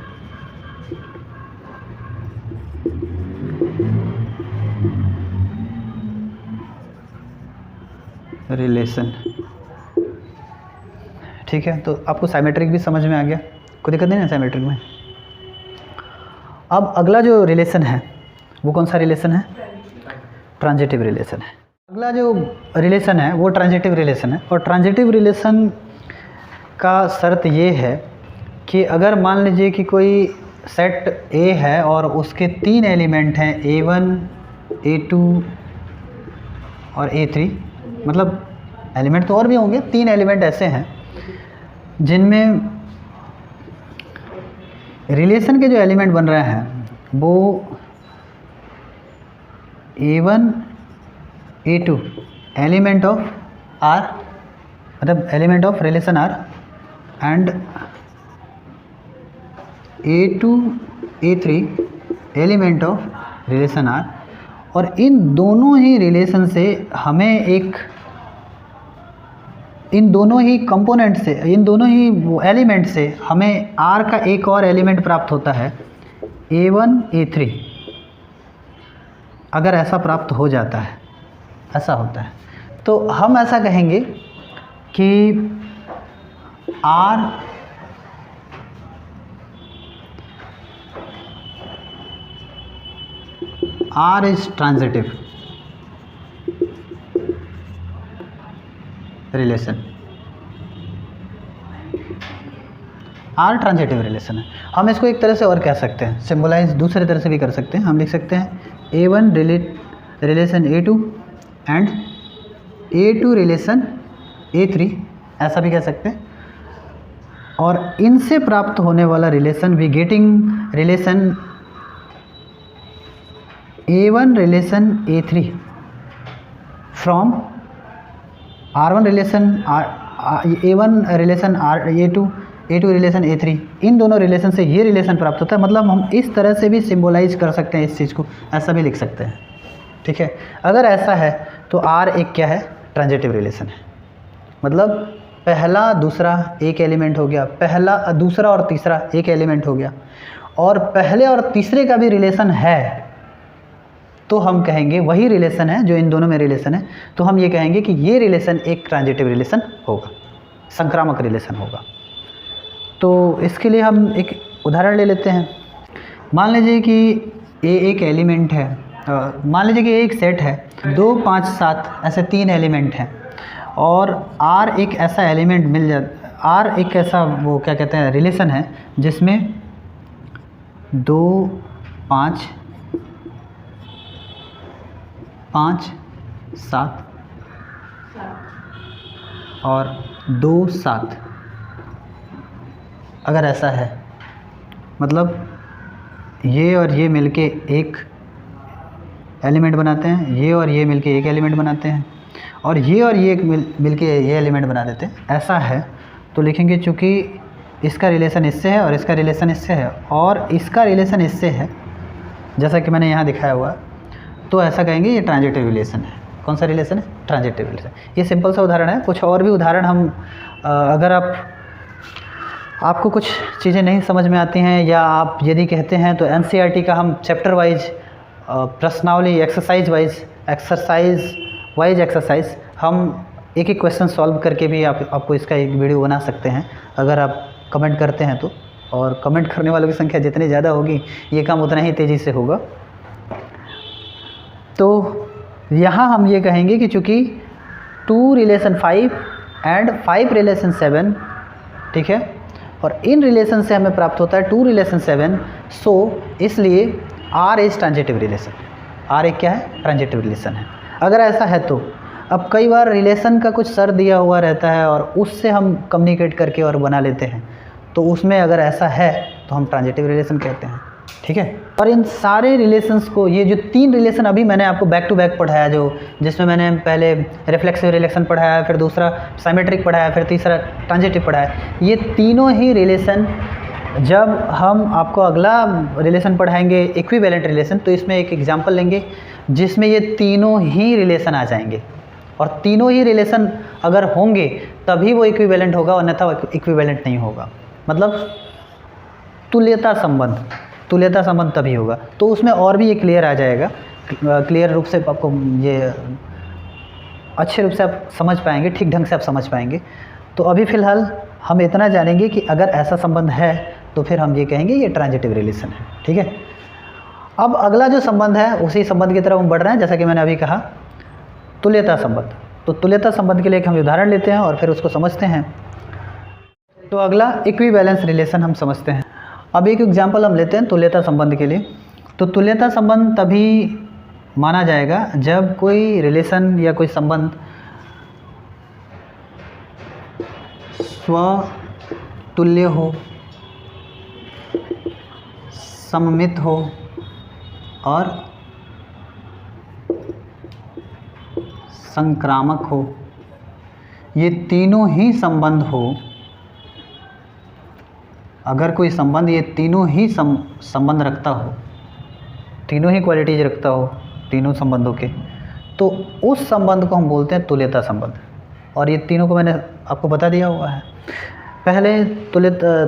relation, ठीक है। तो आपको साइमेट्रिक भी समझ में आ गया, कोई दिक्कत नहीं है साइमेट्रिक में। अब अगला जो रिलेशन है वो कौन सा रिलेशन है, ट्रांजिटिव रिलेशन है। अगला जो रिलेशन है वो ट्रांजिटिव रिलेशन है। और ट्रांजिटिव रिलेशन का शर्त ये है कि अगर मान लीजिए कि कोई सेट A है और उसके 3 एलिमेंट हैं A1 A2 और A3, मतलब एलिमेंट तो और भी होंगे, 3 एलिमेंट ऐसे हैं जिनमें रिलेशन के जो एलिमेंट बन रहे हैं वो A1 A2 element of R, मतलब element of relation R, and A2 A3 element of relation R। और इन दोनों ही रिलेशन से हमें इन दोनों ही कंपोनेंट से, इन दोनों ही एलिमेंट से हमें R का एक और एलिमेंट प्राप्त होता है A1 A3। अगर ऐसा प्राप्त हो जाता है, ऐसा होता है, तो हम ऐसा कहेंगे कि R is transitive relation. R transitive relation है। हम इसको एक तरह से और कह सकते हैं, सिंबलाइज दूसरे तरह से भी कर सकते हैं। हम लिख सकते हैं A1 relation A2 and A2 relation A3, ऐसा भी कह सकते हैं। और इनसे प्राप्त होने वाला relation we getting relation A1 relation A3 from R1 relation A1 relation A2 A2 relation A3, इन दोनों रिलेशन से ये रिलेशन प्राप्त होता है। मतलब हम इस तरह से भी सिंबलाइज कर सकते हैं इस चीज़ को, ऐसा भी लिख सकते हैं, ठीक है। अगर ऐसा है तो R एक क्या है, ट्रांजिटिव रिलेशन है। मतलब पहला दूसरा एक एलिमेंट हो गया, पहला दूसरा और तीसरा एक एलिमेंट हो गया, और पहले और तीसरे का भी रिलेशन है तो हम कहेंगे वही रिलेशन है जो इन दोनों में रिलेशन है, तो हम ये कहेंगे कि ये रिलेशन एक ट्रांजिटिव रिलेशन होगा, संक्रामक रिलेशन होगा। तो इसके लिए हम एक उदाहरण ले लेते हैं। मान लीजिए कि A एक एलिमेंट है, मान लीजिए कि एक सेट है 2 5 7 ऐसे 3 एलिमेंट हैं, और R एक ऐसा एलिमेंट मिल जाता, R एक ऐसा वो क्या कहते हैं रिलेशन है जिसमें 2 5 5 7 और 2 7 अगर ऐसा है, मतलब ये और ये मिलके एक एलिमेंट बनाते हैं, ये और ये मिलके एक एलिमेंट बनाते हैं, और ये मिलके ये एलिमेंट बना देते हैं, ऐसा है तो लिखेंगे चूँकि इसका रिलेशन इससे है और इसका रिलेशन इससे है और इसका रिलेशन इससे है, जैसा कि मैंने यहाँ दिखाया हुआ, तो ऐसा कहेंगे ये ट्रांजिटिव रिलेशन है। कौन सा रिलेशन है? Transitive relation. ये सिंपल सा उदाहरण है। कुछ और भी उदाहरण हम अगर आपको कुछ चीज़ें नहीं समझ में आती हैं या आप यदि कहते हैं तो NCERT का हम चैप्टर वाइज प्रश्नावली एक्सरसाइज वाइज हम एक एक क्वेश्चन सॉल्व करके भी आपको इसका एक वीडियो बना सकते हैं अगर आप कमेंट करते हैं तो। और कमेंट करने वालों की संख्या जितनी ज़्यादा होगी ये काम उतना ही तेज़ी से होगा। तो यहाँ हम ये कहेंगे कि चूँकि 2 रिलेशन 5 एंड 5 रिलेशन 7, ठीक है, और इन रिलेशन से हमें प्राप्त होता है 2 रिलेशन 7, सो इसलिए R is transitive relation. R एक क्या है? ट्रांजिटिव रिलेशन है। अगर ऐसा है तो अब कई बार रिलेशन का कुछ सर दिया हुआ रहता है और उससे हम कम्युनिकेट करके और बना लेते हैं, तो उसमें अगर ऐसा है तो हम ट्रांजिटिव रिलेशन कहते हैं, ठीक है। और इन सारे रिलेशंस को, ये जो 3 रिलेशन अभी मैंने आपको बैक टू बैक पढ़ाया, जो जिसमें मैंने पहले रिफ्लेक्सिव रिलेशन पढ़ाया, फिर दूसरा साइमेट्रिक पढ़ाया, फिर तीसरा ट्रांजिटिव पढ़ाया, ये तीनों ही रिलेशन जब हम आपको अगला रिलेशन पढ़ाएंगे इक्विवेलेंट रिलेशन, तो इसमें एक एग्जांपल लेंगे जिसमें ये तीनों ही रिलेशन आ जाएंगे, और तीनों ही रिलेशन अगर होंगे तभी वो इक्विवेलेंट होगा, अन्यथा इक्विवेलेंट नहीं होगा। मतलब तुल्यता संबंध तभी होगा। तो उसमें और भी ये क्लियर आ जाएगा, क्लियर रूप से आपको ये अच्छे रूप से आप समझ पाएंगे, ठीक ढंग से आप समझ पाएंगे। तो अभी फ़िलहाल हम इतना जानेंगे कि अगर ऐसा संबंध है तो फिर हम ये कहेंगे ये ट्रांजिटिव रिलेशन है, ठीक है। अब अगला जो संबंध है उसी संबंध की तरफ हम बढ़ रहे हैं, जैसा कि मैंने अभी कहा तुल्यता संबंध। तो तुल्यता संबंध के लिए एक हम उदाहरण लेते हैं और फिर उसको समझते हैं। तो अगला इक्विवेलेंस रिलेशन हम समझते हैं। अब एक एग्जांपल हम लेते हैं तुल्यता संबंध के लिए। तो तुल्यता संबंध तभी माना जाएगा जब कोई रिलेशन या कोई संबंध स्वतुल्य हो, सममित हो और संक्रामक हो। ये तीनों ही संबंध हो। अगर कोई संबंध ये तीनों ही संबंध रखता हो, तीनों ही क्वालिटीज रखता हो तीनों संबंधों के, तो उस संबंध को हम बोलते हैं तुल्यता संबंध। और ये तीनों को मैंने आपको बता दिया हुआ है। पहले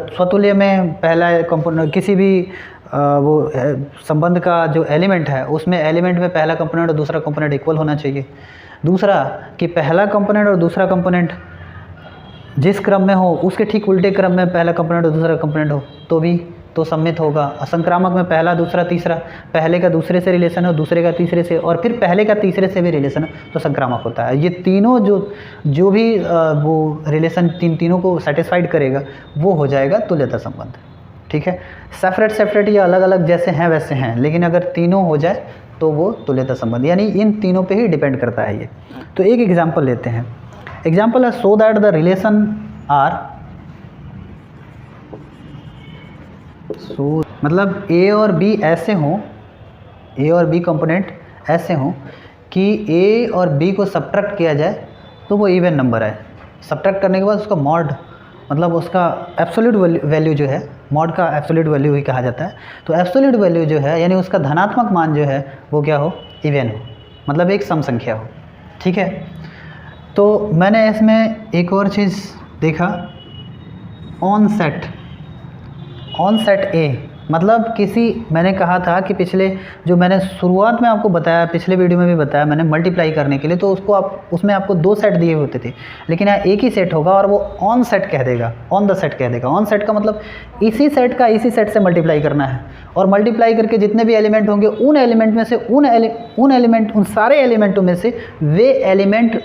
स्वतुल्य में पहला कंपोनेंट, किसी भी वो संबंध का जो एलिमेंट है उसमें एलिमेंट में पहला कंपोनेंट और दूसरा कंपोनेंट इक्वल होना चाहिए। दूसरा कि पहला कंपोनेंट और दूसरा कंपोनेंट जिस क्रम में हो उसके ठीक उल्टे क्रम में पहला कंपोनेंट और दूसरा कंपोनेंट हो तो सम्मित होगा। असंक्रामक में पहला दूसरा तीसरा, पहले का दूसरे से रिलेशन हो, दूसरे का तीसरे से, और फिर पहले का तीसरे से भी रिलेशन है तो संक्रामक होता है। ये तीनों जो भी वो रिलेशन तीनों को सेटिस्फाइड करेगा वो हो जाएगा तुल्यता संबंध, ठीक है। सेपरेट या अलग अलग जैसे हैं वैसे हैं, लेकिन अगर तीनों हो जाए तो वो तुल्यता संबंध, यानी इन तीनों पे ही डिपेंड करता है ये। तो एक एग्जाम्पल लेते हैं। एग्जाम्पल है so that the relation R, मतलब ए और बी ऐसे हों, ए और बी कंपोनेंट ऐसे हों कि ए और बी को सब्ट्रैक्ट किया जाए तो वो इवन नंबर है। सब्ट्रैक्ट करने के बाद उसका मॉड, मतलब उसका एब्सोल्यूट वैल्यू जो है, मॉड का एब्सोल्यूट वैल्यू ही कहा जाता है। तो एब्सोल्यूट वैल्यू जो है यानी उसका धनात्मक मान जो है वो क्या हो? इवन हो, मतलब एक सम संख्या हो, ठीक है। तो मैंने इसमें एक और चीज़ देखा, ऑन सेट ए, मतलब किसी, मैंने कहा था कि पिछले जो मैंने शुरुआत में आपको बताया, पिछले वीडियो में भी बताया मैंने, मल्टीप्लाई करने के लिए तो उसमें आपको 2 सेट दिए होते थे, लेकिन यहाँ एक ही सेट होगा और वो ऑन सेट कह देगा, ऑन द सेट कह देगा। ऑन सेट का मतलब इसी सेट का इसी सेट से मल्टीप्लाई करना है, और मल्टीप्लाई करके जितने भी एलिमेंट होंगे उन एलिमेंट में से उन सारे एलिमेंटों में से वे एलिमेंट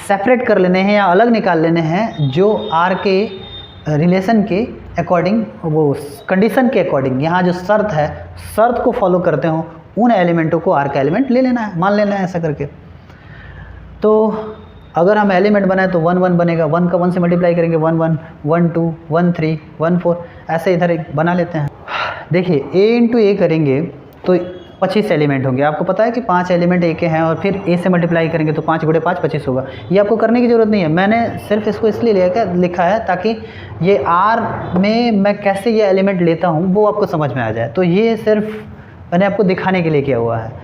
सेपरेट कर लेने हैं या अलग निकाल लेने हैं जो आर के रिलेशन के अकॉर्डिंग, वो कंडीशन के अकॉर्डिंग, यहाँ जो शर्त है, शर्त को फॉलो करते हो उन एलिमेंटों को आर का एलिमेंट ले लेना है, मान लेना है ऐसा करके। तो अगर हम एलिमेंट बनाए तो 1 1 बनेगा, 1 का 1 से मल्टीप्लाई करेंगे 1 1 1 2 1 3 1 4, ऐसे इधर एक बना लेते हैं। देखिए a इंटू ए करेंगे तो 25 एलिमेंट होंगे। आपको पता है कि 5 एलिमेंट ए के हैं और फिर a से मल्टीप्लाई करेंगे तो 5 गुणे 5 25 होगा। ये आपको करने की ज़रूरत नहीं है, मैंने सिर्फ इसको इसलिए लिखा है ताकि ये R में मैं कैसे ये एलिमेंट लेता हूँ वो आपको समझ में आ जाए। तो ये सिर्फ मैंने आपको दिखाने के लिए किया हुआ है।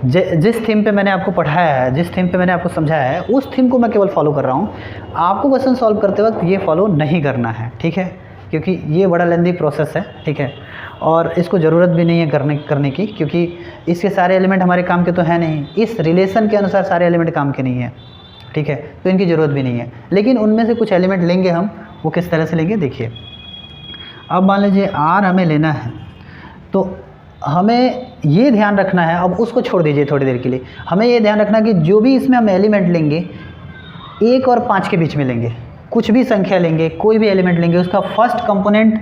जिस थीम पे मैंने आपको पढ़ाया है, जिस थीम पे मैंने आपको समझाया है, उस थीम को मैं केवल फॉलो कर रहा हूँ। आपको क्वेश्चन सॉल्व करते वक्त ये फॉलो नहीं करना है, ठीक है, क्योंकि ये बड़ा लेंदी प्रोसेस है, ठीक है, और इसको ज़रूरत भी नहीं है करने की, क्योंकि इसके सारे एलिमेंट हमारे काम के तो हैं नहीं। इस रिलेशन के अनुसार सारे एलिमेंट काम के नहीं हैं, ठीक है, तो इनकी ज़रूरत भी नहीं है। लेकिन उनमें से कुछ एलिमेंट लेंगे हम, वो किस तरह से लेंगे देखिए। अब मान लीजिए R हमें लेना है, तो हमें ये ध्यान रखना है, अब उसको छोड़ दीजिए थोड़ी देर के लिए, हमें ये ध्यान रखना कि जो भी इसमें हम एलिमेंट लेंगे 1 और 5 के बीच में लेंगे। कुछ भी संख्या लेंगे, कोई भी एलिमेंट लेंगे, उसका फर्स्ट कंपोनेंट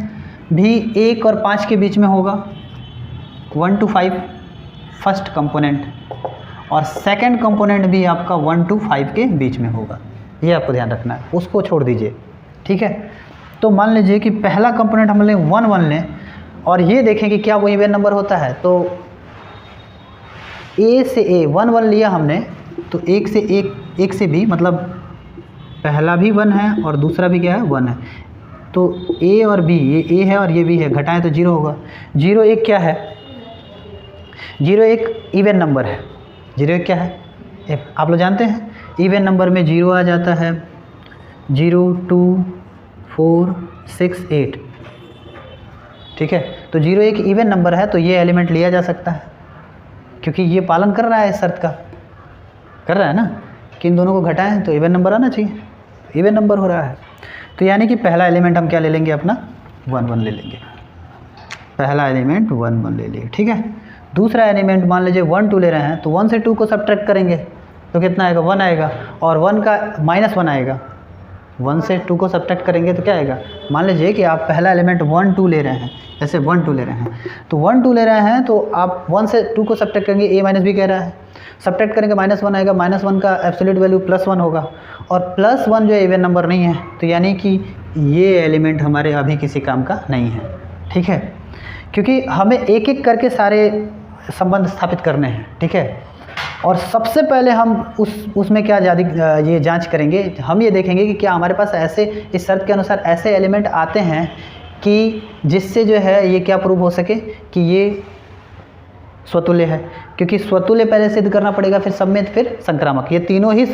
भी 1 और 5 के बीच में होगा, 1 to 5 फर्स्ट कंपोनेंट, और सेकंड कंपोनेंट भी आपका 1 to 5 के बीच में होगा। ये आपको ध्यान रखना है, उसको छोड़ दीजिए, ठीक है। तो मान लीजिए कि पहला कंपोनेंट हम लें 1 1 लें, और ये देखें कि क्या वो इवन नंबर होता है। तो A से A 1 1 लिया हमने, तो एक से B, मतलब पहला भी 1 है और दूसरा भी क्या है 1 है। तो A और B, ये A है और ये B है, घटाएं तो 0 होगा। 0 1 क्या है? 0 1 इवन नंबर है। 0 1 क्या है? आप लोग जानते हैं इवन नंबर में 0 आ जाता है, 0 2 4 6 8, ठीक है। तो 0 1 इवन नंबर है, तो ये एलिमेंट लिया जा सकता है, क्योंकि ये पालन कर रहा है इस शर्त का, कर रहा है ना कि इन दोनों को घटाएं तो इवन नंबर आना चाहिए, इवन नंबर हो रहा है। तो यानी कि पहला एलिमेंट हम क्या ले लेंगे, अपना 1 1 ले लेंगे, पहला एलिमेंट 1 1 ले लिए, ठीक है। दूसरा एलिमेंट मान लीजिए 1 2 ले रहे हैं, तो 1 से 2 को सब्ट्रैक्ट करेंगे तो कितना आएगा, 1 आएगा, और 1 का -1 आएगा। 1 से 2 को सब्ट्रैक्ट करेंगे तो क्या आएगा। मान लीजिए कि आप पहला एलिमेंट 1 2 ले रहे हैं, जैसे 1 2 ले रहे हैं, तो 1 2 ले रहे हैं, तो आप 1 से 2 को सब्ट्रैक्ट करेंगे, a - b कह रहा है, सब्ट्रैक्ट करेंगे -1 आएगा, -1 का एब्सोल्यूट वैल्यू +1 होगा, और +1 जो इवन नंबर नहीं है, तो यानी कि ये एलिमेंट हमारे अभी किसी काम का नहीं है, ठीक है, क्योंकि हमें एक एक करके सारे संबंध स्थापित करने हैं, ठीक है। और सबसे पहले हम उसमें क्या ये जांच करेंगे, हम ये देखेंगे कि क्या हमारे पास ऐसे इस शर्त के अनुसार ऐसे एलिमेंट आते हैं कि जिससे जो है ये क्या प्रूव हो सके कि ये स्वतुल्य है, क्योंकि स्वतुल्य पहले सिद्ध करना पड़ेगा, फिर सम्मित, फिर संक्रामक, ये तीनों ही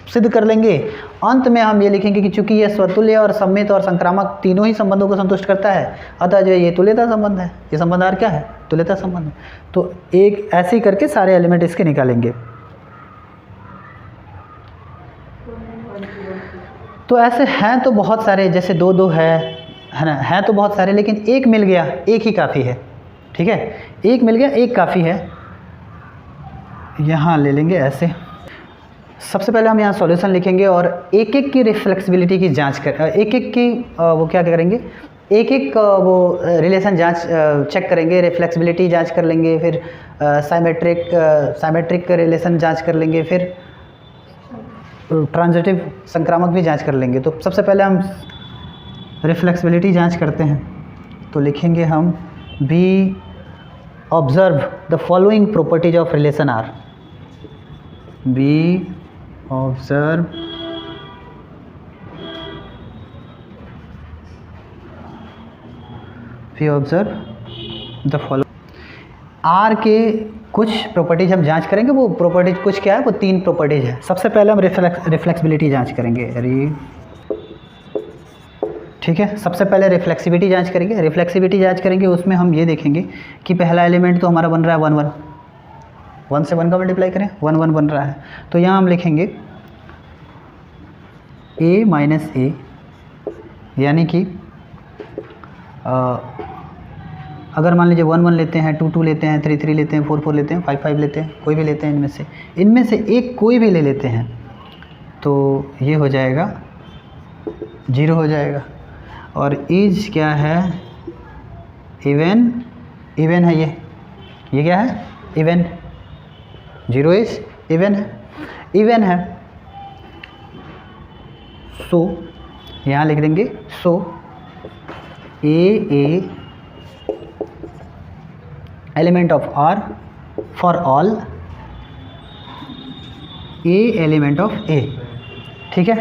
सिद्ध कर लेंगे। अंत में हम ये लिखेंगे कि चूंकि ये स्वतुल्य और सम्मित और संक्रामक तीनों ही संबंधों को संतुष्ट करता है, अतः जो ये तुल्यता संबंध है, ये संबंध आर क्या है, तुल्यता संबंध। तो एक ऐसे ही करके सारे एलिमेंट इसके निकालेंगे। तो ऐसे हैं तो बहुत सारे, जैसे 2 2 है ना, हैं तो बहुत सारे, लेकिन एक मिल गया, एक ही काफ़ी है, ठीक है, एक मिल गया, एक काफ़ी है। यहाँ ले लेंगे ऐसे, सबसे पहले हम यहाँ सॉल्यूशन लिखेंगे और एक एक की रिफ्लेक्सिबिलिटी की जांच कर, एक एक की वो क्या करेंगे, एक एक वो रिलेशन जांच चेक करेंगे, रिफ्लेक्सिबिलिटी जांच कर लेंगे, फिर साइमेट्रिक रिलेशन जांच कर लेंगे, फिर ट्रांजिटिव संक्रामक भी जांच कर लेंगे। तो सबसे पहले हम रिफ्लेक्सिबिलिटी जांच करते हैं, तो लिखेंगे हम be observe the following properties of relation R. Be observe the follow R के कुछ प्रॉपर्टीज हम जांच करेंगे। वो प्रॉपर्टीज कुछ क्या है, वो 3 प्रॉपर्टीज है। सबसे पहले हम रिफ्लेक्सिबिलिटी जांच करेंगे, ठीक है। सबसे पहले रिफ्लेक्सिविटी जांच करेंगे। रिफ्लेक्सिविटी जांच करेंगे, उसमें हम ये देखेंगे कि पहला एलिमेंट तो हमारा बन रहा है 1 1, 1 से 1 का मल्टीप्लाई करें, 1 1 बन रहा है। तो यहाँ हम लिखेंगे a - a, यानी कि अगर मान लीजिए 1 1 लेते हैं, 2 2 लेते हैं, 3 3 लेते हैं, 4 4 लेते हैं, 5 5 लेते हैं, कोई भी लेते हैं, इनमें से एक कोई भी ले लेते हैं, तो ये हो जाएगा 0 हो जाएगा। और इज क्या है, इवन है, ये क्या है, इवन। 0 इज इवन है, सो यहाँ लिख देंगे so A element of R for all A element of A. ठीक है,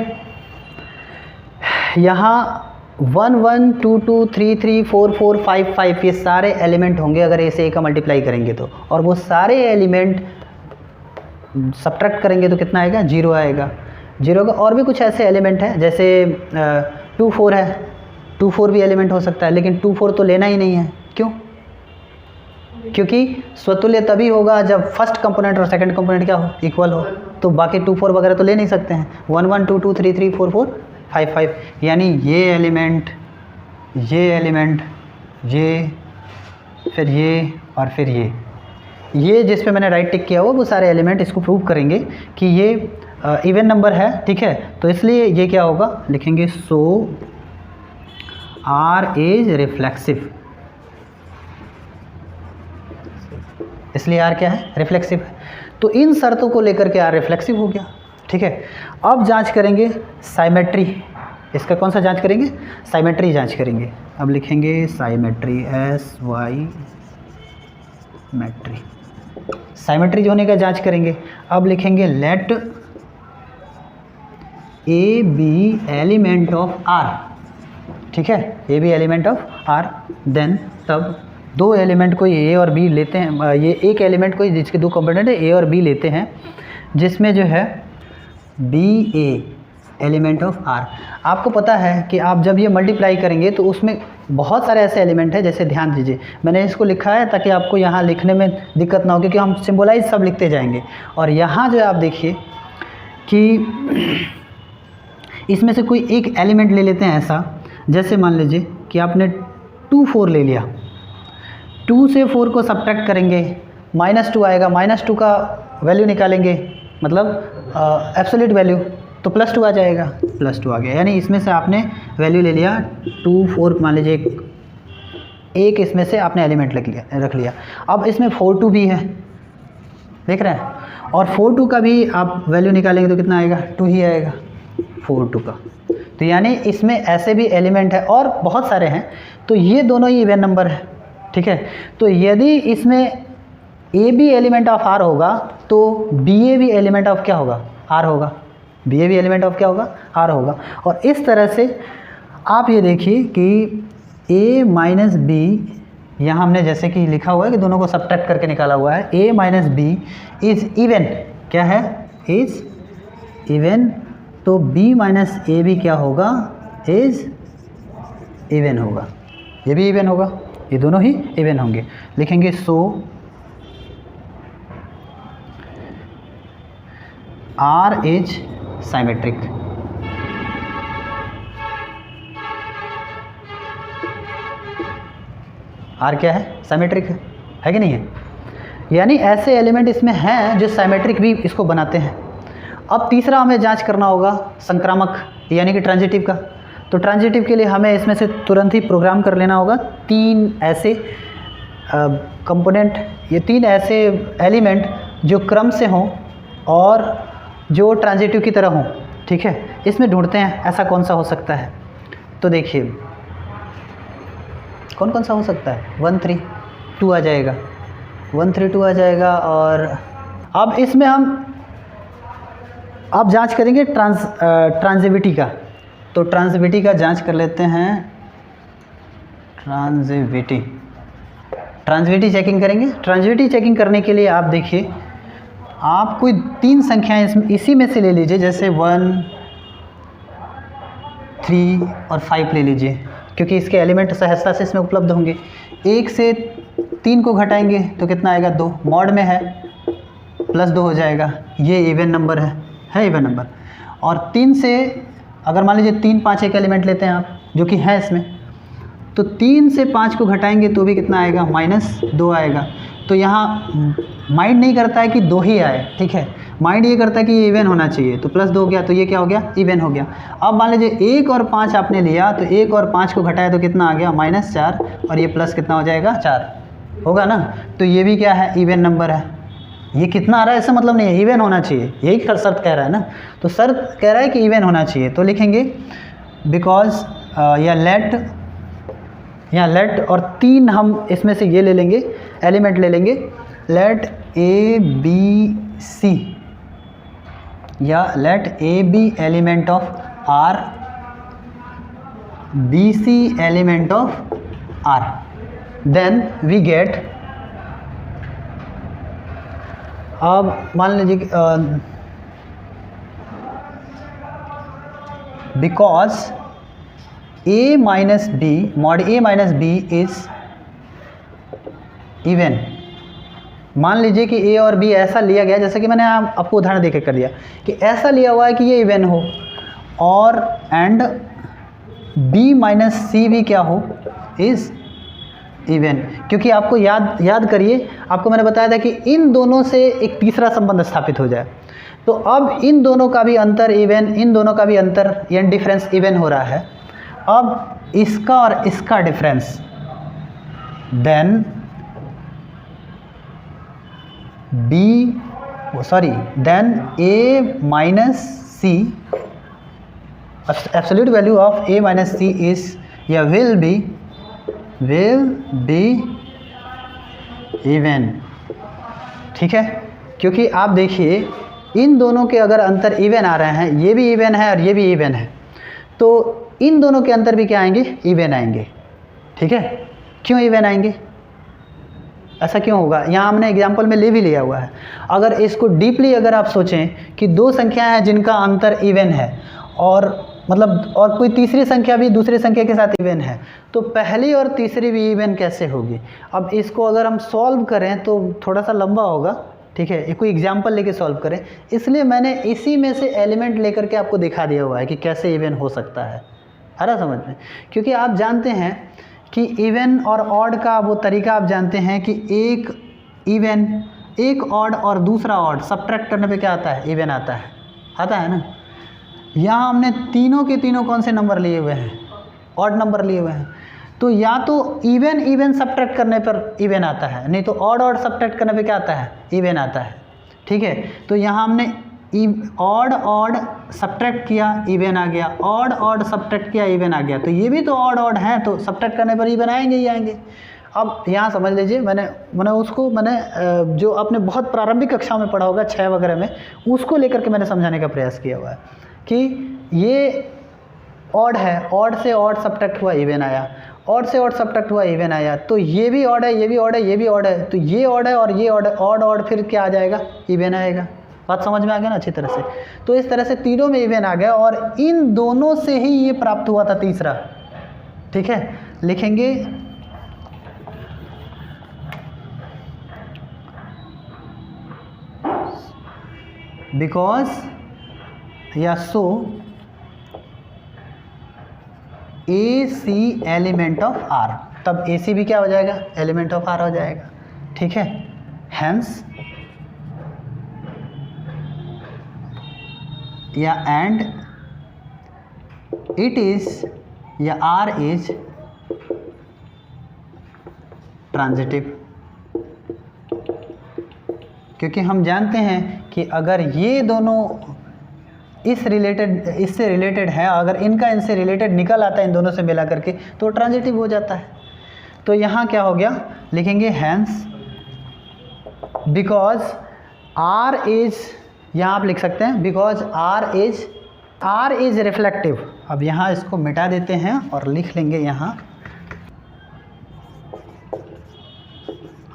यहाँ 1 1 2 2 3 3 4 4 5 5 ये सारे एलिमेंट होंगे अगर ए से ए का मल्टीप्लाई करेंगे तो, और वो सारे एलिमेंट सब्ट्रैक्ट करेंगे तो कितना आएगा, 0 आएगा। 0 का और भी कुछ ऐसे एलिमेंट हैं जैसे 2 4 है, 2 4 भी एलिमेंट हो सकता है, लेकिन 2 4 तो लेना ही नहीं है। क्यों? क्योंकि स्वतुल्य तभी होगा जब फर्स्ट कंपोनेंट और सेकंड कंपोनेंट क्या हो, इक्वल हो। तो बाकी 2 4 वगैरह तो ले नहीं सकते हैं। 1 1 2 2 3 3 4 4 5 5 यानी ये एलिमेंट, ये फिर ये और फिर ये जिस पे मैंने राइट टिक किया हुआ वो सारे एलिमेंट इसको प्रूव करेंगे कि ये इवन नंबर है। ठीक है, तो इसलिए ये क्या होगा, लिखेंगे सो आर इज रिफ्लेक्सिव, इसलिए आर क्या है, रिफ्लेक्सिव है। तो इन शर्तों को लेकर के आर रिफ्लेक्सिव हो गया। ठीक है, अब जांच करेंगे साइमेट्री। इसका कौन सा जांच करेंगे, साइमेट्री जांच करेंगे। अब लिखेंगे साइमेट्री, SY मेट्री, साइमेट्री होने का जांच करेंगे। अब लिखेंगे let a b element of R. ठीक है, a b element of R, then तब दो एलिमेंट कोई ए और बी लेते हैं, ये एक एलिमेंट कोई जिसके दो कंपोनेंट है ए और बी लेते हैं, जिसमें जो है b a element of R. आपको पता है कि आप जब ये मल्टीप्लाई करेंगे तो उसमें बहुत सारे ऐसे एलिमेंट हैं, जैसे ध्यान दीजिए मैंने इसको लिखा है ताकि आपको यहाँ लिखने में दिक्कत ना हो, क्योंकि हम सिंबलाइज सब लिखते जाएंगे। और यहाँ जो है आप देखिए कि इसमें से कोई एक एलिमेंट ले लेते हैं ऐसा, जैसे मान लीजिए कि आपने 2 4 ले लिया, 2 से 4 को सब्ट्रैक्ट करेंगे, -2 आएगा, -2 का वैल्यू निकालेंगे, मतलब एब्सोल्यूट वैल्यू, तो +2 आ जाएगा, +2 आ गया। यानी इसमें से आपने वैल्यू ले लिया 2 4, मान लीजिए एक इसमें से आपने एलिमेंट रख लिया। अब इसमें 4 2 भी है, देख रहे हैं, और 4 2 का भी आप वैल्यू निकालेंगे तो कितना आएगा, 2 ही आएगा 4 2 का। तो यानी इसमें ऐसे भी एलिमेंट है और बहुत सारे हैं, तो ये दोनों ही इवन नंबर है। ठीक है, तो यदि इसमें a b element of R होगा तो बी ए भी एलिमेंट ऑफ क्या होगा, आर होगा, बी ए भी एलिमेंट ऑफ क्या होगा, आर होगा। और इस तरह से आप ये देखिए कि a माइनस बी, यहाँ हमने जैसे कि लिखा हुआ है कि दोनों को सब्ट्रैक्ट करके निकाला हुआ है, a minus b is even, क्या है, इज़ इवन, तो b माइनस ए भी क्या होगा, इज़ इवन होगा, ये भी इवन होगा, ये दोनों ही इवन होंगे। लिखेंगे सो R इज साइमेट्रिक। R क्या है, साइमेट्रिक है कि नहीं है। यानी ऐसे एलिमेंट इसमें हैं जो साइमेट्रिक भी इसको बनाते हैं। अब तीसरा हमें जांच करना होगा संक्रामक यानी कि ट्रांजिटिव का। तो ट्रांजिटिव के लिए हमें इसमें से तुरंत ही प्रोग्राम कर लेना होगा 3 ऐसे कंपोनेंट, ये 3 ऐसे एलिमेंट जो क्रम से हों और जो ट्रांजिटिव की तरह हों। ठीक है, इसमें ढूंढते हैं ऐसा कौन सा हो सकता है। तो देखिए कौन कौन सा हो सकता है, 1 3 2 आ जाएगा, 1 3 2 आ जाएगा। और अब इसमें हम अब जांच करेंगे ट्रांजिविटी का। तो ट्रांजिविटी का जांच कर लेते हैं, ट्रांजिविटी चेकिंग करेंगे। ट्रांजिविटी चेकिंग करने के लिए आप देखिए, आप कोई 3 संख्याएं इसी में से ले लीजिए, जैसे 1 3 और 5 ले लीजिए, क्योंकि इसके एलिमेंट सहजता से इसमें उपलब्ध होंगे। 1 से 3 को घटाएंगे तो कितना आएगा, 2, मॉड में है +2 हो जाएगा, ये इवन नंबर है इवन नंबर। और 3 से अगर मान लीजिए 3 5 एक एलिमेंट लेते हैं आप, जो कि है इसमें, तो 3 से 5 को घटाएंगे तो भी कितना आएगा, -2 आएगा। तो यहाँ माइंड नहीं करता है कि 2 ही आए, ठीक है, माइंड ये करता है कि ये इवन होना चाहिए, तो +2 हो गया, तो ये क्या हो गया, इवन हो गया। अब मान लीजिए 1 और 5 आपने लिया, तो 1 और 5 को घटाया तो कितना आ गया, -4, और ये प्लस कितना हो जाएगा, 4 होगा ना। तो ये भी क्या है, इवन नंबर है, ये कितना आ रहा है इससे मतलब नहीं है, इवन होना चाहिए, यही शर्त कह रहा है ना। तो शर्त कह रहा है कि इवन होना चाहिए, तो लिखेंगे बिकॉज या लेट और 3 हम इसमें से ये ले लेंगे, एलिमेंट ले लेंगे, लेट ए बी सी या let a b element of R, b c element of R, then we get, अब मान लीजिए because a minus b, mod a minus b is even. मान लीजिए कि ए और बी ऐसा लिया गया, जैसे कि मैंने आपको उदाहरण देकर कर दिया कि ऐसा लिया हुआ है कि ये इवन हो, और एंड बी माइनस सी भी क्या हो, इज इवन। क्योंकि आपको याद करिए, आपको मैंने बताया था कि इन दोनों से एक तीसरा संबंध स्थापित हो जाए, तो अब इन दोनों का भी अंतर इवन, इन दोनों का भी अंतर यानी डिफरेंस इवन हो रहा है। अब इसका और इसका difference, then then a minus c, absolute value of a minus c is या विल बी इवन। ठीक है, क्योंकि आप देखिए इन दोनों के अगर अंतर इवन आ रहे हैं, ये भी इवन है और ये भी इवन है, तो इन दोनों के अंतर भी क्या आएंगे, इवन आएंगे। ठीक है, क्यों इवन आएंगे, ऐसा क्यों होगा, यहाँ हमने एग्जाम्पल में ले भी लिया हुआ है। अगर इसको डीपली अगर आप सोचें कि 2 संख्याएं हैं जिनका अंतर इवन है, और मतलब और कोई तीसरी संख्या भी दूसरी संख्या के साथ इवन है, तो पहली और तीसरी भी इवन कैसे होगी। अब इसको अगर हम सॉल्व करें तो थोड़ा सा लंबा होगा, ठीक है, कोई एग्जाम्पल लेके सॉल्व करें, इसलिए मैंने इसी में से एलिमेंट लेकर के आपको दिखा दिया हुआ है कि कैसे इवन हो सकता है। आ रहा समझ में, क्योंकि आप जानते हैं कि इवन और ऑड का वो तरीका आप जानते हैं कि एक इवन, एक ऑड और दूसरा ऑड सब्ट्रैक्ट करने पे क्या आता है, इवन आता है ना। यहाँ हमने तीनों के तीनों कौन से नंबर लिए हुए हैं, ऑड नंबर लिए हुए हैं, तो या तो इवन सब्ट्रैक्ट करने पर इवन आता है, नहीं तो ऑड सब्ट्रैक्ट करने पे क्या आता है, इवन आता है। ठीक है, तो यहाँ हमने ऑड सब्ट्रैक्ट किया, इवन आ गया, ऑड सब्ट्रैक्ट किया, इवन आ गया, तो ये भी तो ऑड है, तो सब्ट्रैक्ट करने पर इवन आएंगे ही आएंगे। अब यहाँ समझ लीजिए, मैंने जो आपने बहुत प्रारंभिक कक्षाओं में पढ़ा होगा 6 वगैरह में, उसको लेकर के मैंने समझाने का प्रयास किया हुआ है कि ये ऑड है, ऑड से ऑड सब्ट्रैक्ट हुआ, इवन आया, ऑड से ऑड सब्ट्रैक्ट हुआ, इवन आया, तो ये भी ऑड है, ये भी ऑड है, ये भी ऑड है, तो ये ऑड है और ये ऑड है, ऑड फिर क्या आ जाएगा, इवन आएगा। बात समझ में आ गया ना अच्छी तरह से। तो इस तरह से तीनों में इवन आ गया, और इन दोनों से ही ये प्राप्त हुआ था तीसरा। ठीक है, लिखेंगे बिकॉज या सो ए सी एलिमेंट ऑफ आर, तब ए सी भी क्या हो जाएगा, एलिमेंट ऑफ आर हो जाएगा। ठीक है, हेंस या एंड इट इज या आर इज ट्रांजिटिव, क्योंकि हम जानते हैं कि अगर ये दोनों इससे रिलेटेड है, अगर इनका इनसे रिलेटेड निकल आता है इन दोनों से मिला करके, तो ट्रांजिटिव हो जाता है। तो यहाँ क्या हो गया, लिखेंगे हैंस बिकॉज आर इज, यहाँ आप लिख सकते हैं बिकॉज आर इज रिफ्लेक्टिव। अब यहाँ इसको मिटा देते हैं और लिख लेंगे यहाँ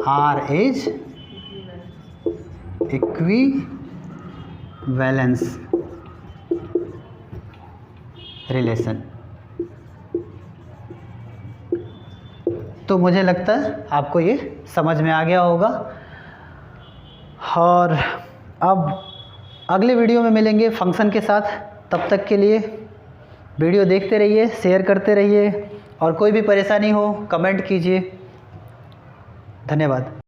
आर इज इक्विवेलेंस रिलेशन। तो मुझे लगता है आपको ये समझ में आ गया होगा, और अब अगले वीडियो में मिलेंगे फंक्शन के साथ। तब तक के लिए वीडियो देखते रहिए, शेयर करते रहिए, और कोई भी परेशानी हो कमेंट कीजिए। धन्यवाद।